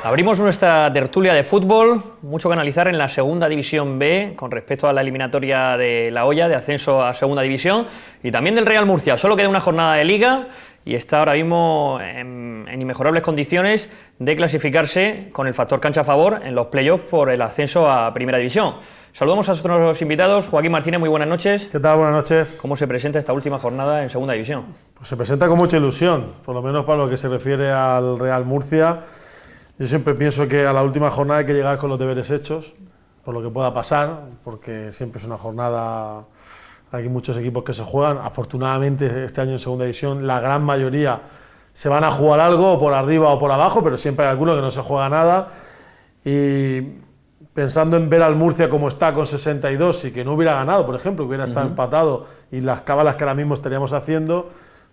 Abrimos nuestra tertulia de fútbol, mucho que analizar en la Segunda División B con respecto a la eliminatoria de La Hoya de ascenso a Segunda División y también del Real Murcia. Solo queda una jornada de Liga y está ahora mismo en inmejorables condiciones de clasificarse con el factor cancha a favor en los playoffs por el ascenso a Primera División. Saludamos a nuestros invitados. Joaquín Martínez, muy buenas noches. ¿Qué tal? Buenas noches. ¿Cómo se presenta esta última jornada en Segunda División? Pues se presenta con mucha ilusión, por lo menos para lo que se refiere al Real Murcia. Yo siempre pienso que a la última jornada hay que llegar con los deberes hechos, por lo que pueda pasar, porque siempre es una jornada, hay muchos equipos que se juegan. Afortunadamente este año en Segunda División la gran mayoría se van a jugar algo, por arriba o por abajo, pero siempre hay alguno que no se juega nada. Y pensando en ver al Murcia como está con 62 y que no hubiera ganado, por ejemplo, hubiera estado empatado y las cábalas que ahora mismo estaríamos haciendo,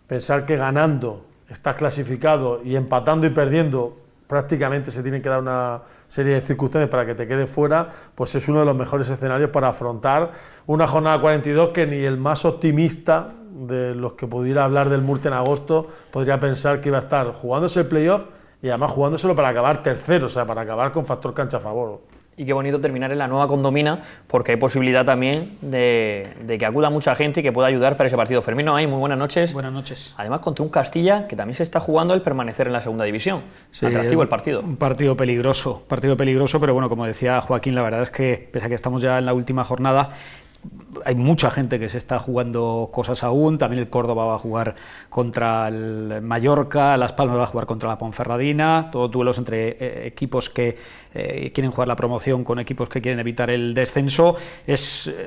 pensar que ganando está clasificado y empatando y perdiendo prácticamente se tienen que dar una serie de circunstancias para que te quede fuera, pues es uno de los mejores escenarios para afrontar una jornada 42 que ni el más optimista de los que pudiera hablar del Murcia en agosto podría pensar que iba a estar jugándose el playoff y además jugándoselo para acabar tercero, o sea, para acabar con factor cancha a favor. Y qué bonito terminar en la nueva condomina, porque hay posibilidad también de que acuda mucha gente y que pueda ayudar para ese partido. Fermín Noay, muy buenas noches. Buenas noches. Además, contra un Castilla que también se está jugando el permanecer en la Segunda División. Sí, atractivo el partido. Un partido peligroso, pero bueno, como decía Joaquín, la verdad es que, pese a que estamos ya en la última jornada, hay mucha gente que se está jugando cosas aún. También el Córdoba va a jugar contra el Mallorca, Las Palmas va a jugar contra la Ponferradina, todos duelos entre equipos que quieren jugar la promoción con equipos que quieren evitar el descenso.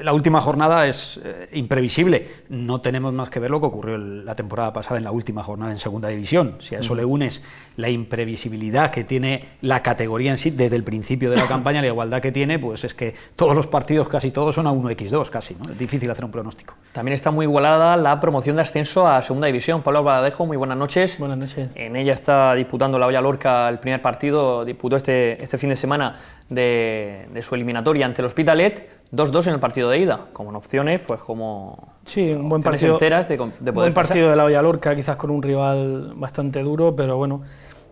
La última jornada es imprevisible. No tenemos más que ver lo que ocurrió la temporada pasada en la última jornada en Segunda División. Si a eso le unes la imprevisibilidad que tiene la categoría en sí desde el principio de la campaña, la igualdad que tiene, pues es que todos los partidos, casi todos, son a 1x2 casi, ¿no? Es difícil hacer un pronóstico. También está muy igualada la promoción de ascenso a Segunda División. Pablo Albaladejo, muy buenas noches. Buenas noches. En ella está disputando la Hoya Lorca el primer partido, disputó este fin de semana de su eliminatoria ante el Hospitalet, 2-2 en el partido de ida, como opciones, pues como sí, un buen partido enteras de poder buen partido de la Hoya Lorca, quizás con un rival bastante duro, pero bueno,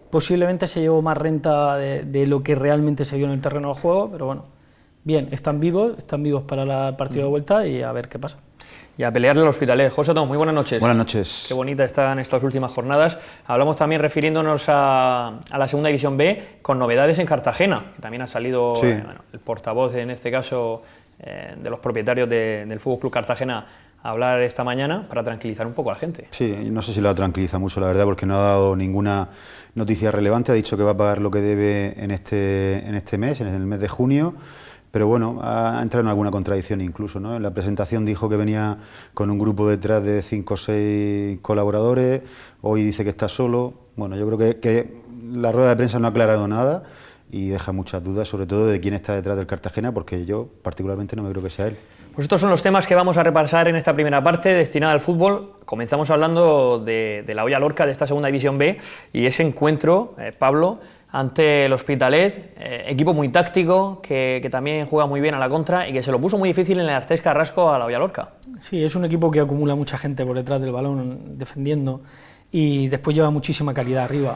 posiblemente se llevó más renta de lo que realmente se vio en el terreno de juego, pero bueno, bien, están vivos para el partido de vuelta y a ver qué pasa. Y a pelearle al Hospitalet. José Tom, muy buenas noches. Buenas noches. Qué bonita están estas últimas jornadas. Hablamos también refiriéndonos a la Segunda División B con novedades en Cartagena, que también ha salido el portavoz, en este caso, de los propietarios del FC Cartagena a hablar esta mañana para tranquilizar un poco a la gente. Sí, no sé si la tranquiliza mucho, la verdad, porque no ha dado ninguna noticia relevante. Ha dicho que va a pagar lo que debe en este mes, en el mes de junio. Pero bueno, ha entrado en alguna contradicción incluso, ¿no? En la presentación dijo que venía con un grupo detrás de 5 o 6 colaboradores, hoy dice que está solo. Bueno, yo creo que la rueda de prensa no ha aclarado nada y deja muchas dudas, sobre todo de quién está detrás del Cartagena, porque yo particularmente no me creo que sea él. Pues estos son los temas que vamos a repasar en esta primera parte destinada al fútbol. Comenzamos hablando de la Hoya Lorca, de esta Segunda División B, y ese encuentro, Pablo, ante el Hospitalet, equipo muy táctico, que también juega muy bien a la contra y que se lo puso muy difícil en el Artés Carrasco a la Hoya Lorca. Sí, es un equipo que acumula mucha gente por detrás del balón defendiendo y después lleva muchísima calidad arriba.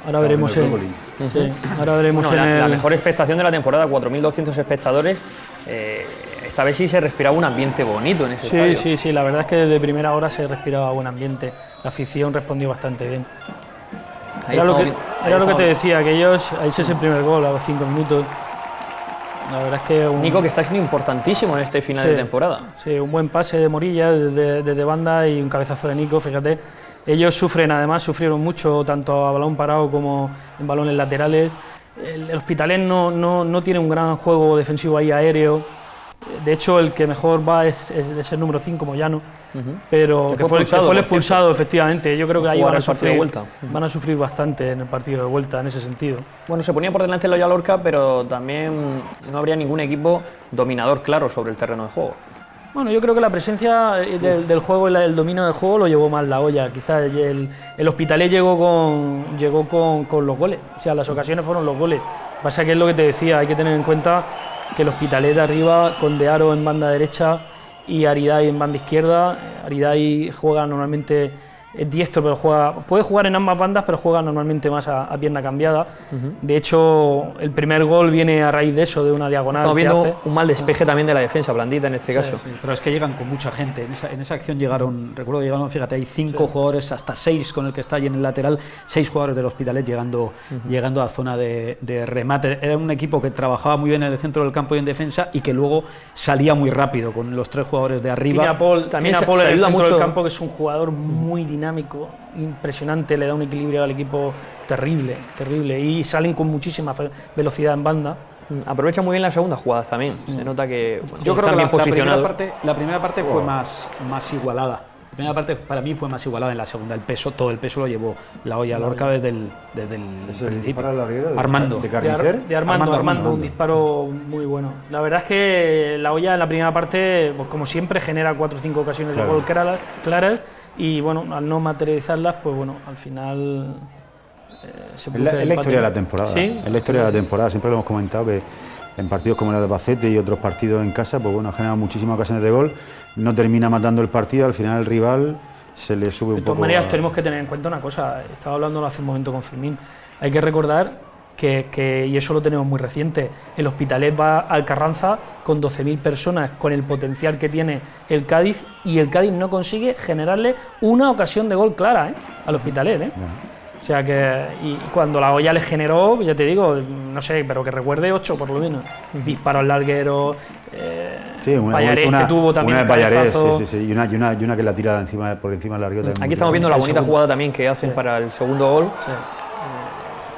Ahora veremos la mejor expectación de la temporada, 4.200 espectadores. Esta vez sí se respiraba un ambiente bonito en ese estadio. Sí, la verdad es que desde primera hora se respiraba buen ambiente. La afición respondió bastante bien. Era lo que te decía, que ellos, ahí se hace el primer gol a los 5 minutos. La verdad es que Nico, que está siendo importantísimo en este final de temporada. Sí, un buen pase de Morilla desde banda y un cabezazo de Nico, fíjate. Ellos sufrieron mucho, tanto a balón parado como en balones laterales. El Hospitalet no tiene un gran juego defensivo ahí aéreo. De hecho, el que mejor va es el número 5, Moyano, pero que fue el expulsado, efectivamente. Yo creo que ahí van a sufrir bastante en el partido de vuelta, en ese sentido. Bueno, se ponía por delante el Hoya Lorca, pero también no habría ningún equipo dominador claro sobre el terreno de juego. Bueno, yo creo que la presencia del juego y el dominio del juego lo llevó más la Hoya. Quizás el Hospitalet llegó con los goles, o sea, las ocasiones fueron los goles. Pasa que es lo que te decía, hay que tener en cuenta que el Hospitalet de arriba, con De Haro en banda derecha y Aridai en banda izquierda. Aridai juega normalmente es diestro, pero puede jugar en ambas bandas, pero juega normalmente más a pierna cambiada. De hecho, el primer gol viene a raíz de eso, de una diagonal. Estamos viendo un mal despeje también de la defensa, Blandita en este caso. Sí, pero es que llegan con mucha gente. En esa acción recuerdo que llegaron, fíjate, hay 5 jugadores, hasta 6 con el que está allí en el lateral, 6 jugadores del Hospitalet llegando a zona de remate. Era un equipo que trabajaba muy bien en el centro del campo y en defensa, y que luego salía muy rápido con los 3 jugadores de arriba. Tiene a Paul También en se el centro mucho del campo, que es un jugador muy dinámico, impresionante, le da un equilibrio al equipo terrible, y salen con muchísima velocidad en banda. Aprovecha muy bien las segundas jugadas también. Se nota que Yo creo están que bien posicionados. la primera parte fue más igualada. La primera parte para mí fue más igualada. En la segunda todo el peso lo llevó la olla Lorca desde el principio. Armando. ¿De Carnicer? De Armando, un disparo muy bueno. La verdad es que la olla en la primera parte, pues como siempre, genera 4 o 5 ocasiones de gol claras, y bueno, al no materializarlas, pues bueno, al final se produce Es la historia de la temporada. ¿Sí? Es la historia de la temporada. Siempre lo hemos comentado, que en partidos como el de Albacete y otros partidos en casa, pues bueno, ha generado muchísimas ocasiones de gol, no termina matando el partido, al final el rival se le sube un poco. De todas maneras, tenemos que tener en cuenta una cosa, estaba hablando hace un momento con Fermín, hay que recordar que, y eso lo tenemos muy reciente, el Hospitalet va al Carranza con 12.000 personas, con el potencial que tiene el Cádiz, y el Cádiz no consigue generarle una ocasión de gol clara al Hospitalet. Bueno. O sea que, y cuando la olla le generó, ya te digo, no sé, pero que recuerde 8 por lo menos. Disparo al larguero, sí, Pallarés, que tuvo también una de Pallarés, cabezazo. sí, y una que la tira por encima del larguero. Aquí estamos viendo la bonita jugada también que hacen para el segundo gol. Sí.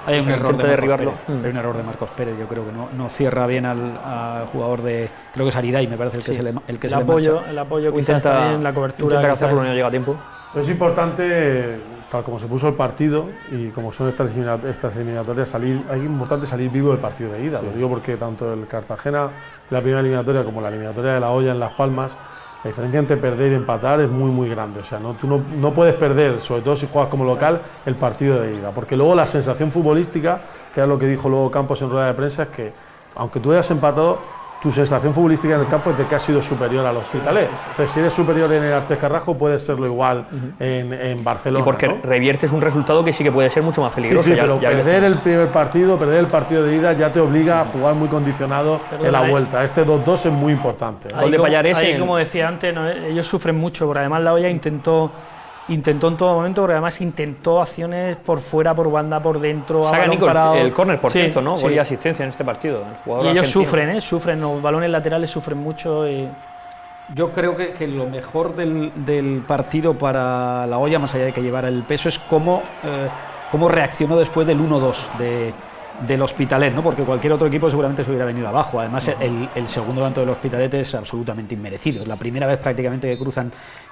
Hay un error intenta derribarlo. Hay un error de Marcos Pérez, yo creo que no cierra bien al jugador creo que es Aridai, me parece el que El apoyo quizás también, la cobertura. Intenta hacerlo, no llega a tiempo. Es importante, tal como se puso el partido y como son estas eliminatorias, es importante salir vivo del partido de ida. Lo digo porque tanto el Cartagena, la primera eliminatoria, como la eliminatoria de la olla en Las Palmas, la diferencia entre perder y empatar es muy muy grande. O sea, tú no puedes perder, sobre todo si juegas como local, el partido de ida, porque luego la sensación futbolística, que es lo que dijo luego Campos en rueda de prensa, es que aunque tú hayas empatado, tu sensación futbolística en el campo es de que has sido superior al Hospitalet. Entonces, si eres superior en el Artés Carrasco, puedes serlo igual en Barcelona. Y porque reviertes un resultado que sí que puede ser mucho más peligroso. Sí, pero perder el primer partido, perder el partido de ida, ya te obliga a jugar muy condicionado en la vuelta. Este 2-2 es muy importante. Gol de Pallarés. Como decía antes, ellos sufren mucho, porque además la olla intentó en todo momento, porque además intentó acciones por fuera, por banda, por dentro. Saca Nico el córner, por Sí, cierto, ¿no? sí. Gol y asistencia en este partido. Y ellos sufren, los balones laterales sufren mucho. Yo creo que lo mejor del partido para la olla, más allá de que llevara el peso, es cómo reaccionó después del 1-2 del Hospitalet, ¿no? Porque cualquier otro equipo seguramente se hubiera venido abajo. Además, el segundo tanto del Hospitalet es absolutamente inmerecido. Es la primera vez prácticamente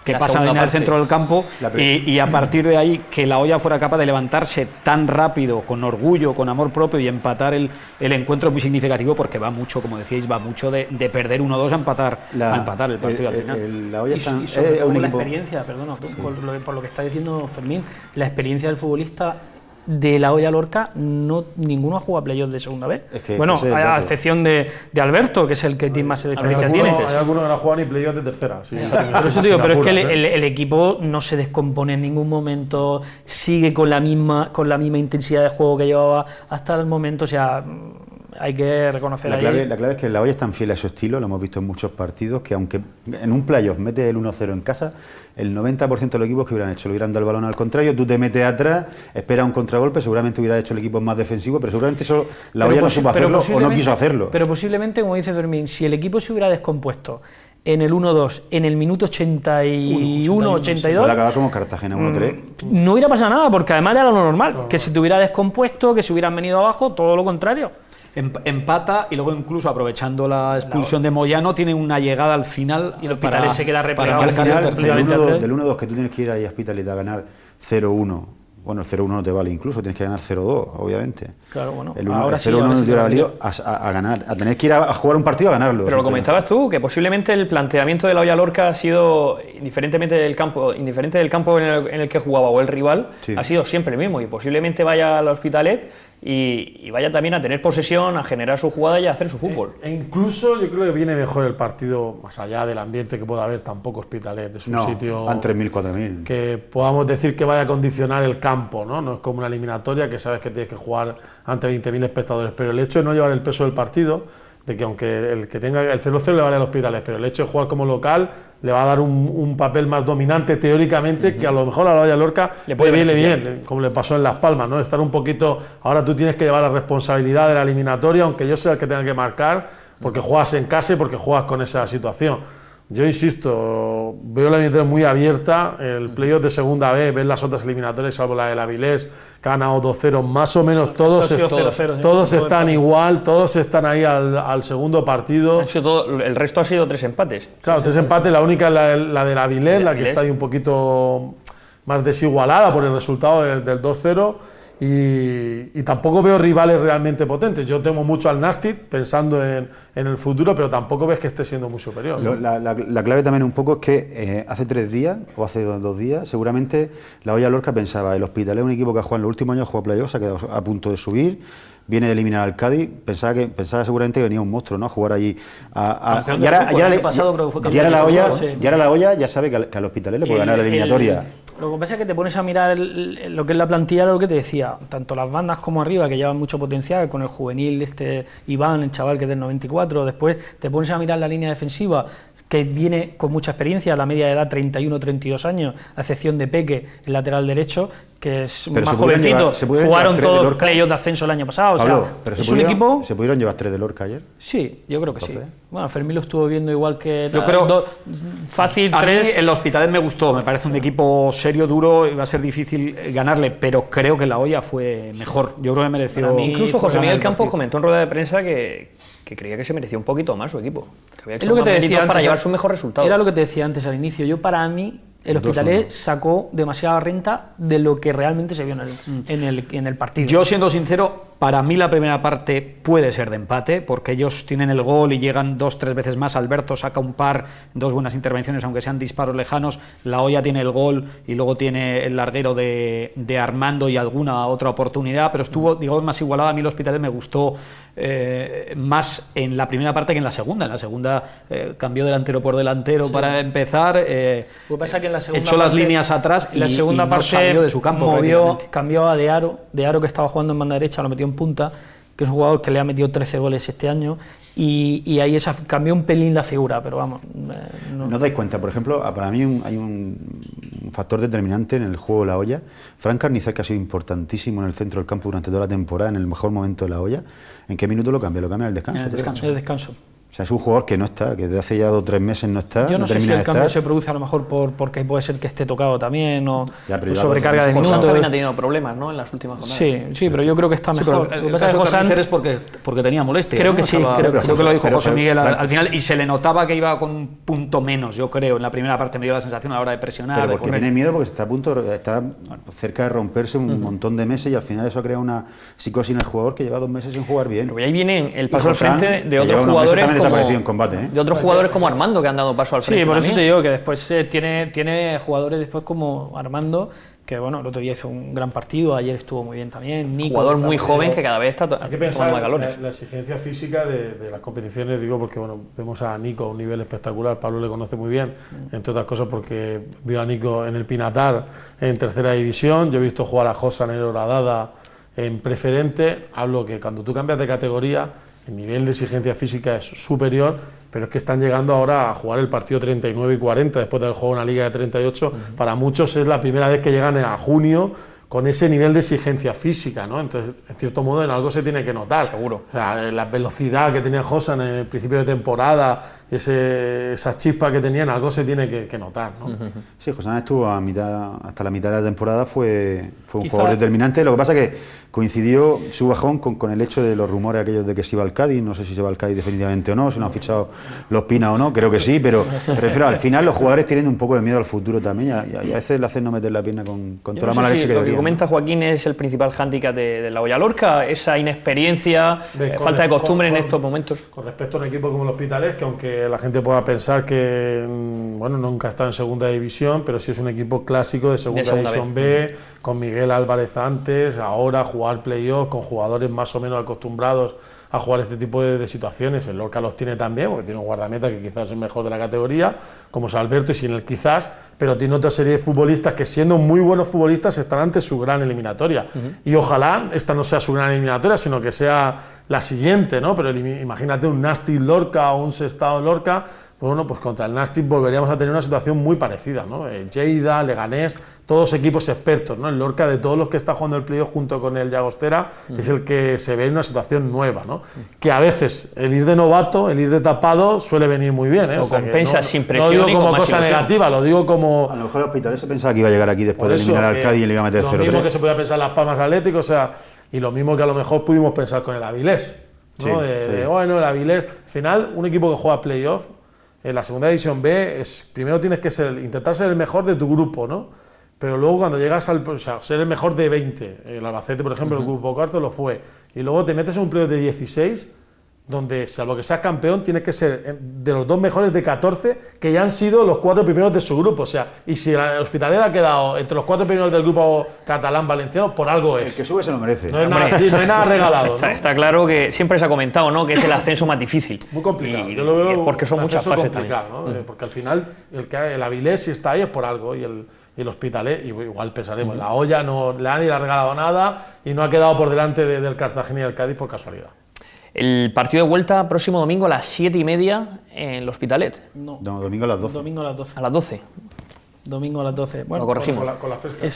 que pasan en el centro del campo, y a partir de ahí que la olla fuera capaz de levantarse tan rápido, con orgullo, con amor propio, y empatar el encuentro es muy significativo, porque va mucho, como decíais, va mucho de perder 1-2 a empatar el partido al final. La olla Y sobre todo la experiencia, perdona, por lo que está diciendo Fermín, la experiencia del futbolista de la olla Lorca, ninguno ha jugado a playoffs de segunda vez. A excepción de Alberto, que es el que más experiencia tiene. Hay algunos que no han jugado ni playoffs de tercera. Pero es que el equipo no se descompone en ningún momento, sigue con la misma intensidad de juego que llevaba hasta el momento. O sea, hay que reconocer la clave es que la olla es tan fiel a su estilo, lo hemos visto en muchos partidos, que aunque en un playoff metes el 1-0 en casa, el 90% de los equipos que hubieran hecho, le hubieran dado el balón al contrario, tú te metes atrás, esperas un contragolpe, seguramente hubiera hecho el equipo más defensivo, pero seguramente eso la olla no supo hacerlo o no quiso hacerlo. Pero posiblemente, como dice Fermín, si el equipo se hubiera descompuesto en el 1-2, en el minuto 81, 82... Puede acabar como Cartagena 1-3. No hubiera pasado nada, porque además era lo normal, que se te hubiera descompuesto, que se hubieran venido abajo, todo lo contrario. Empata, y luego incluso aprovechando la expulsión de Moyano tiene una llegada al final, y el Hospitalet se queda replegado. Al final, del 1-2 que tú tienes que ir ahí a Hospitalet a ganar 0-1, bueno, el 0-1 no te vale incluso, tienes que ganar 0-2, obviamente. Claro, bueno, el 0-1 no te hubiera valido a ganar, a tener que ir a jugar un partido a ganarlo. Pero lo comentabas tú, que posiblemente el planteamiento de la olla Lorca ha sido, indiferente del campo en el que jugaba o el rival, ha sido siempre el mismo, y posiblemente vaya al Hospitalet y vaya también a tener posesión, a generar su jugada y a hacer su fútbol. E incluso yo creo que viene mejor el partido, más allá del ambiente que pueda haber, tampoco Hospitalet, es un sitio van 3.000, 4.000. que podamos decir que vaya a condicionar el campo, ¿no? No es como una eliminatoria que sabes que tienes que jugar ante 20.000 espectadores, pero el hecho de no llevar el peso del partido, de que aunque el que tenga el 0-0 le vale al Hospitalet, pero el hecho de jugar como local le va a dar un papel más dominante teóricamente, que a lo mejor a la Loya Lorca le viene bien, como le pasó en Las Palmas, ¿no? Estar un poquito, ahora tú tienes que llevar la responsabilidad de la eliminatoria, aunque yo sea el que tenga que marcar, porque juegas en casa y porque juegas con esa situación. Yo insisto, veo la eliminatoria muy abierta, el playoff de segunda B, ves las otras eliminatorias, salvo la del Avilés, que ha ganado 2-0, más o menos todos están igual, todos están ahí al segundo partido. El resto ha sido 3 empates. Claro, 3 empates, la única es la del Avilés, la que está ahí un poquito más desigualada por el resultado del 2-0. Y tampoco veo rivales realmente potentes. Yo temo mucho al Nastic pensando en el futuro, pero tampoco ves que esté siendo muy superior, ¿no? La clave también un poco es que hace 3 días o hace 2 días seguramente la Loya Lorca pensaba: el Hospitalet es un equipo que ha jugado en los últimos años, ha jugado playoffs, se ha quedado a punto de subir, viene de eliminar al Cádiz, pensaba seguramente que venía un monstruo, ¿no?, a jugar allí. Y ahora la Loya ya sabe que al Hospitalet le puede ganar la eliminatoria. Lo que pasa es que te pones a mirar lo que es la plantilla, lo que te decía, tanto las bandas como arriba, que llevan mucho potencial, con el juvenil Iván, el chaval que es del 94, después te pones a mirar la línea defensiva, que viene con mucha experiencia, la media de edad 31-32 años, a excepción de Peque, el lateral derecho, que es más jovencito, jugaron todos los playoffs de ascenso el año pasado. Pablo, o sea, es un equipo... ¿Se pudieron llevar 3 de Lorca ayer? Sí, yo creo que sí. Bueno, Fermín lo estuvo viendo igual que... Yo creo... fácil, a 3... mí el Hospitalet me gustó, me parece un equipo serio, duro, y va a ser difícil ganarle, pero creo que la Loya fue mejor. Yo creo que mereció... Incluso José Miguel Campos comentó en rueda de prensa que creía que se merecía un poquito más su equipo. Que había hecho es lo que te decía para llevar su mejor resultado. Era lo que te decía antes al inicio. Yo, para mí, el Hospitalet sacó demasiada renta de lo que realmente se vio en el partido. Yo, siendo sincero, para mí la primera parte puede ser de empate, porque ellos tienen el gol y llegan 2-3 veces más. Alberto saca un par, 2 buenas intervenciones, aunque sean disparos lejanos. La Loya tiene el gol y luego tiene el larguero de Armando y alguna otra oportunidad, pero estuvo, digamos, más igualada. A mí el Hospitalet me gustó más en la primera parte que en la segunda. En la segunda cambió delantero por delantero para empezar. Lo que pasa es que en la segunda echó parte, las líneas atrás y la segunda parte no salió de su campo. Cambió a De Aro, que estaba jugando en banda derecha, lo metió en punta, que es un jugador que le ha metido 13 goles este año, y ahí cambió un pelín la figura, pero vamos... ¿No os dais cuenta? Por ejemplo, para mí hay un factor determinante en el juego de la Loya. Fran Carnicer, que ha sido importantísimo en el centro del campo durante toda la temporada, en el mejor momento de la Loya. ¿En qué minuto lo cambia? Lo cambia en el descanso. En el descanso. O sea, es un jugador que no está, que desde hace ya 2 o 3 meses no está. Yo no sé si el cambio se produce a lo mejor porque puede ser que esté tocado también, o sobrecarga de minutos. también ha tenido problemas, ¿no?, en las últimas jornadas. Sí, pero yo creo que está mejor. Lo que pasa es que José es porque tenía molestia. Creo que sí. Creo que lo dijo José Miguel al final, y se le notaba que iba con un punto menos, yo creo. En la primera parte me dio la sensación a la hora de presionar. Pero porque tiene miedo, porque está cerca de romperse un montón de meses, y al final eso crea una psicosis en el jugador que lleva 2 meses sin jugar bien. Pero ahí viene el paso al frente de otros jugadores de otros jugadores como Armando, que han dado paso al frente. Sí, por también. eso te digo que después tiene jugadores después como Armando, que bueno, el otro día hizo un gran partido, ayer estuvo muy bien también. Nico, jugador muy joven que cada vez está hay que pensar la exigencia física de las competiciones, digo, porque bueno, vemos a Nico a un nivel espectacular. Pablo le conoce muy bien, entre otras cosas porque vio a Nico en el Pinatar en tercera división. Yo he visto jugar a Josa en el Horadada en preferente. Hablo que cuando tú cambias de categoría, el nivel de exigencia física es superior, pero es que están llegando ahora a jugar el partido 39 y 40 después del juego en una liga de 38. Para muchos es la primera vez que llegan a junio con ese nivel de exigencia física, ¿no? Entonces, en cierto modo, en algo se tiene que notar. Seguro. O sea, la velocidad que tenía Josan en el principio de temporada, esa chispa que tenía, en algo se tiene que notar, ¿no? Sí, Josan estuvo hasta la mitad de la temporada, fue un jugador determinante. Lo que pasa es que coincidió su bajón con el hecho de los rumores aquellos de que se iba al Cádiz. No sé si se va al Cádiz definitivamente o no, si no han fichado los Pina o no, creo que sí, pero me refiero, al final los jugadores tienen un poco de miedo al futuro también, y a veces le hacen no meter la pierna con toda la mala leche que deberían. comenta Joaquín es el principal hándicap de la Olla Lorca, esa inexperiencia, falta de costumbre en estos momentos. Con respecto a un equipo como el Hospitalet, que aunque la gente pueda pensar que bueno, nunca está en segunda división, pero sí es un equipo clásico de segunda división B, con Miguel Álvarez antes, ahora jugar playoff, con jugadores más o menos acostumbrados a jugar este tipo de situaciones. El Lorca los tiene también, porque tiene un guardameta que quizás es el mejor de la categoría, como es Alberto, y sin el quizás, pero tiene otra serie de futbolistas que, siendo muy buenos futbolistas, están ante su gran eliminatoria. Y ojalá esta no sea su gran eliminatoria, sino que sea la siguiente, ¿no? Pero imagínate un Nàstic Lorca o un Sestao Lorca, pues bueno, pues contra el Nàstic volveríamos a tener una situación muy parecida, ¿no? Lleida, Leganés, todos equipos expertos, ¿no? El Lorca, de todos los que está jugando el playoff junto con el Llagostera, es el que se ve en una situación nueva, ¿no? Que a veces el ir de novato, el ir de tapado, suele venir muy bien, ¿eh? Lo compensa sin presión. No digo como cosa negativa, lo digo como... A lo mejor el Hospitalet se pensaba que iba a llegar aquí después de eliminar al Cádiz y le iba a meter 0-3. Lo mismo que se podía pensar en Las Palmas Atlético, o sea, y lo mismo que a lo mejor pudimos pensar con el Avilés, ¿no? Sí, bueno, el Avilés, al final, un equipo que juega playoff, en la segunda división B, primero tienes que intentar ser el mejor de tu grupo, ¿no? Pero luego cuando llegas a ser el mejor de 20, el Albacete, por ejemplo, el grupo cuarto lo fue, y luego te metes en un playoff de 16, donde, salvo que seas campeón, tienes que ser de los 2 mejores de 14, que ya han sido los 4 primeros de su grupo. O sea, y si el Hospitalet ha quedado entre los 4 primeros del grupo catalán-valenciano, por algo es. El que sube se lo merece. No hay nada regalado, ¿no? Está claro que siempre se ha comentado, ¿no?, que es el ascenso más difícil. Muy complicado. Y yo lo veo porque son muchas fases también. ¿No? Porque al final, el Avilés, si está ahí, es por algo, y el Hospitalet, igual pensaremos, la Olla no nadie le ha regalado nada y no ha quedado por delante del Cartagena y del Cádiz por casualidad. El partido de vuelta próximo domingo a las 7:30 en el Hospitalet. No, domingo a las 12. Domingo a las 12. A las 12. Domingo a las 12. Bueno, lo corregimos. Con la fresca.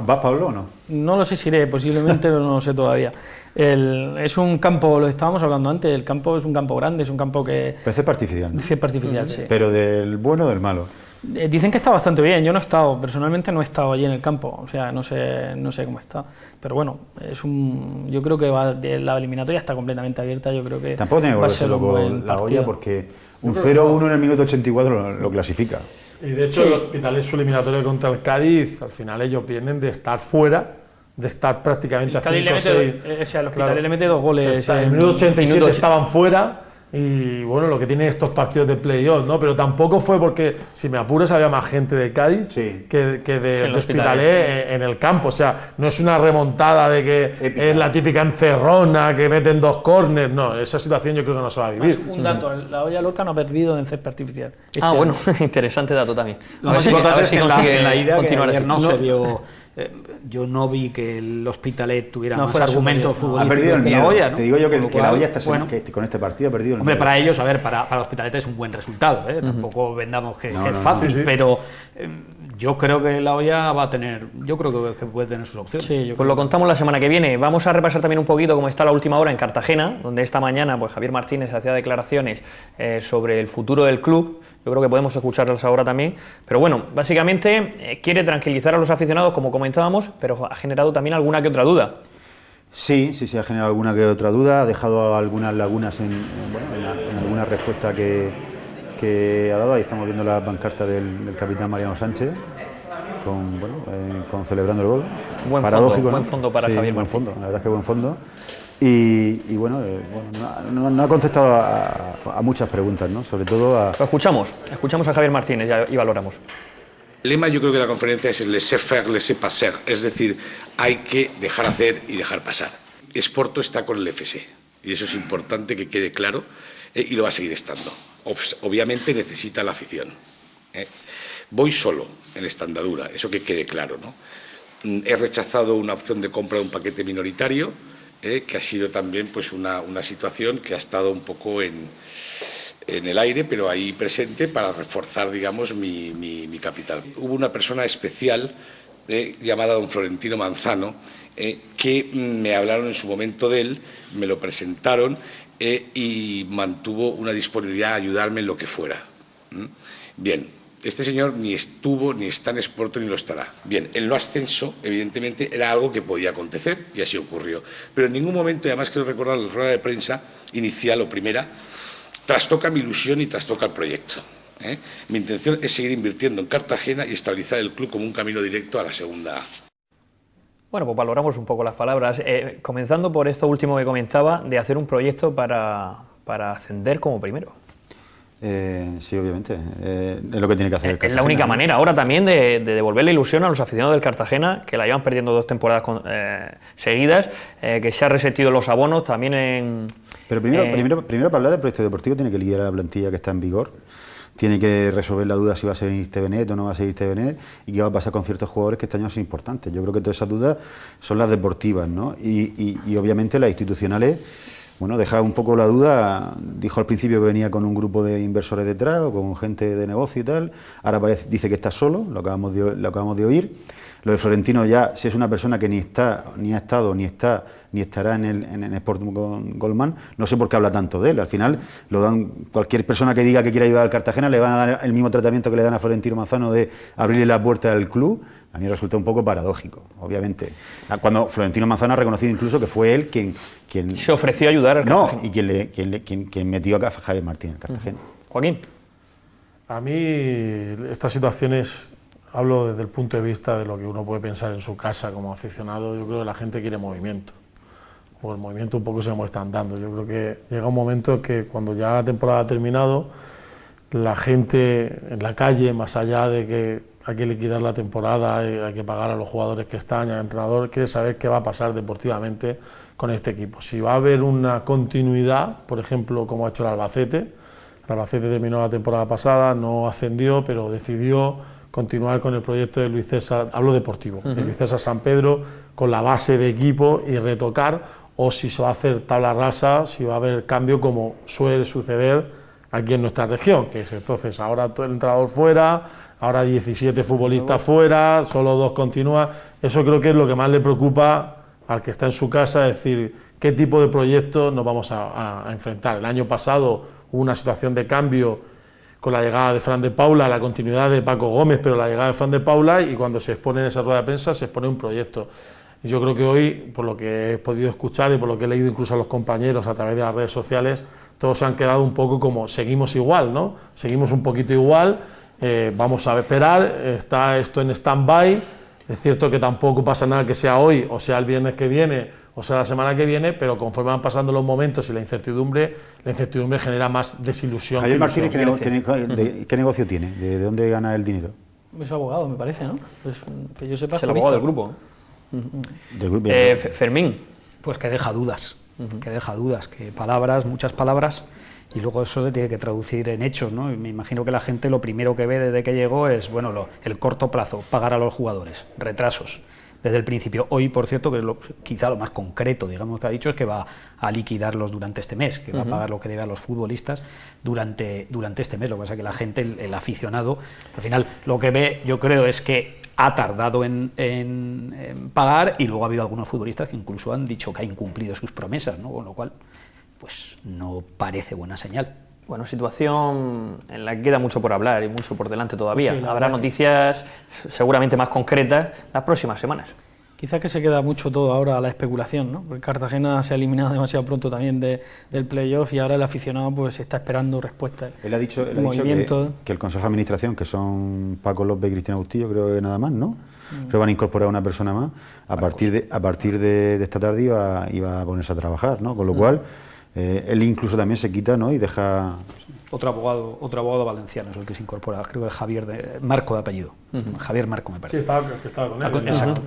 ¿Vas, Pablo, o no? No lo sé si iré, posiblemente, pero no lo sé todavía. Es un campo, lo estábamos hablando antes, el campo es un campo grande, es un campo que... Césped artificial, ¿no? Césped artificial, sí. Pero del bueno o del malo. Dicen que está bastante bien, yo no he estado, personalmente no he estado allí en el campo, o sea, no sé cómo está, pero bueno, yo creo que la eliminatoria está completamente abierta, yo creo que tampoco tiene que va a ser volverse un loco buen la partido. Olla, porque un 0-1 en el minuto 84 lo clasifica. Y de hecho, el Hospitalet, su eliminatoria contra el Cádiz, al final ellos vienen de estar fuera, de estar prácticamente a 5 o 6. O sea, el Hospitalet le mete 2 goles. En el minuto 87 estaban fuera. Y bueno, lo que tienen estos partidos de playoff, ¿no? Pero tampoco fue porque, si me apuras, había más gente de Cádiz que de Hospitalet en el campo. O sea, no es una remontada de que épica. Es la típica encerrona que meten 2 córners. No, esa situación yo creo que no se va a vivir. Un dato, la Olla Lorca no ha perdido en césped artificial. Bueno, interesante dato también. Lo más importante es que en la idea continuar que ayer no así. se vio... yo no vi que el Hospitalet tuviera más fuera argumentos superior. Ha perdido el miedo. la Olla, ¿no? Te digo yo que la Olla está bueno, que con este partido ha perdido el hombre, miedo. para ellos, a ver, para el Hospitalet es un buen resultado, ¿eh? Tampoco vendamos que es fácil, sí. pero yo creo que la Olla va a tener, yo creo que puede tener sus opciones. Sí, Pues lo contamos la semana que viene. Vamos a repasar también un poquito cómo está la última hora en Cartagena, donde esta mañana pues Javier Martínez hacía declaraciones sobre el futuro del club. Yo creo que podemos escucharlas ahora también. Pero bueno, básicamente quiere tranquilizar a los aficionados, como comentábamos, pero ha generado también alguna que otra duda. Sí, ha generado alguna que otra duda, ha dejado algunas lagunas en alguna respuesta que ha dado. Ahí estamos viendo la pancarta del capitán Mariano Sánchez, con celebrando el gol. Paradójico, buen fondo para Javier buen Martínez. fondo, la verdad es que buen fondo. Y bueno, no ha contestado a muchas preguntas, ¿no? Sobre todo a... Lo escuchamos a Javier Martínez y valoramos. El lema, yo creo que de la conferencia es el laissez-faire, laissez-passer, es decir, hay que dejar hacer y dejar pasar. Esporto está con el FC y eso es importante que quede claro y lo va a seguir estando. Obviamente necesita la afición. Voy solo en esta andadura, eso que quede claro, ¿no? He rechazado una opción de compra de un paquete minoritario, que ha sido también pues una situación que ha estado un poco en el aire, pero ahí presente para reforzar, digamos, mi capital. Hubo una persona especial llamada don Florentino Manzano, que me hablaron en su momento de él, me lo presentaron y mantuvo una disponibilidad a ayudarme en lo que fuera. Bien. Este señor ni estuvo, ni está en Esporto, ni lo estará. Bien, el no ascenso, evidentemente, era algo que podía acontecer, y así ocurrió. Pero en ningún momento, y además quiero recordar la rueda de prensa inicial o primera, trastoca mi ilusión y trastoca el proyecto. Mi intención es seguir invirtiendo en Cartagena y estabilizar el club como un camino directo a la segunda A. Bueno, pues valoramos un poco las palabras. Comenzando por esto último que comentaba, de hacer un proyecto para ascender como primero. Sí, obviamente. Es lo que tiene que hacer el Cartagena. Es la única manera ahora también de devolverle ilusión a los aficionados del Cartagena, que la llevan perdiendo 2 temporadas seguidas, que se han resentido los abonos también en... Pero primero, para hablar del proyecto deportivo, tiene que liderar la plantilla que está en vigor. Tiene que resolver la duda si va a seguir Tevenet o no va a seguir Tevenet y qué va a pasar con ciertos jugadores que este año son importantes. Yo creo que todas esas dudas son las deportivas, ¿no? Y obviamente las institucionales... Bueno, deja un poco la duda, dijo al principio que venía con un grupo de inversores detrás o con gente de negocio y tal, ahora dice que está solo, lo acabamos de oír. Lo de Florentino ya, si es una persona que ni ha estado, ni estará en Sport Goldman, no sé por qué habla tanto de él. Al final, cualquier persona que diga que quiera ayudar al Cartagena le van a dar el mismo tratamiento que le dan a Florentino Manzano de abrirle la puerta del club. A mí resulta un poco paradójico, obviamente. Cuando Florentino Manzano ha reconocido incluso que fue él quien se ofreció a ayudar al Cartagena. No, y quien metió a Javier Martín en el Cartagena. Joaquín. A mí estas situaciones, hablo desde el punto de vista de lo que uno puede pensar en su casa como aficionado. Yo creo que la gente quiere movimiento, o el movimiento un poco se muestra andando. Yo creo que llega un momento que cuando ya la temporada ha terminado, la gente en la calle, más allá de que hay que liquidar la temporada, hay que pagar a los jugadores que están, al entrenador, quiere saber qué va a pasar deportivamente con este equipo. Si va a haber una continuidad, por ejemplo, como ha hecho el Albacete. El Albacete terminó la temporada pasada, no ascendió, pero decidió continuar con el proyecto de Luis César, hablo deportivo, de Luis César San Pedro, con la base de equipo y retocar, o si se va a hacer tabla rasa, si va a haber cambio como suele suceder aquí en nuestra región, que es entonces ahora todo el entrenador fuera, ahora 17 futbolistas fuera, solo 2 continúan. Eso creo que es lo que más le preocupa al que está en su casa, es decir, qué tipo de proyectos nos vamos a enfrentar. El año pasado hubo una situación de cambio con la llegada de Fran de Paula, la continuidad de Paco Gómez, pero la llegada de Fran de Paula, y cuando se expone en esa rueda de prensa se expone un proyecto. Yo creo que hoy, por lo que he podido escuchar y por lo que he leído incluso a los compañeros a través de las redes sociales, todos se han quedado un poco como seguimos igual, ¿no? Seguimos un poquito igual. Vamos a esperar, está esto en stand-by. Es cierto que tampoco pasa nada que sea hoy, o sea el viernes que viene, o sea la semana que viene, pero conforme van pasando los momentos y la incertidumbre genera más desilusión. Javier Martínez, ¿qué negocio tiene? ¿De dónde gana el dinero? Es abogado, me parece, ¿no? Pues, que yo sepa, es el abogado del grupo. Del grupo. Fermín. Pues que deja dudas, que palabras, muchas palabras, y luego eso se tiene que traducir en hechos, ¿no? Y me imagino que la gente lo primero que ve desde que llegó es, bueno, el corto plazo, pagar a los jugadores, retrasos. Desde el principio. Hoy, por cierto, que es quizá lo más concreto, digamos, que ha dicho, es que va a liquidarlos durante este mes, que va a pagar lo que debe a los futbolistas durante este mes. Lo que pasa es que la gente, el aficionado, al final lo que ve, yo creo, es que ha tardado en pagar, y luego ha habido algunos futbolistas que incluso han dicho que ha incumplido sus promesas, ¿no? Con lo cual, pues no parece buena señal. Bueno, situación en la que queda mucho por hablar y mucho por delante todavía. Sí, habrá noticias seguramente más concretas las próximas semanas. Quizás que se queda mucho todo ahora a la especulación, ¿no? Porque Cartagena se ha eliminado demasiado pronto también del playoff, y ahora el aficionado pues está esperando respuestas. Él ha dicho que el Consejo de Administración, que son Paco López y Cristina Bustillo, creo que nada más, ¿no? Creo que van a incorporar a una persona más. A partir de esta tarde iba a ponerse a trabajar, ¿no? Con lo cual, él incluso también se quita, ¿no? Y deja... Otro abogado valenciano es el que se incorpora, creo que es Marco de apellido. Javier Marco, me parece. Sí, estaba con él. Exacto.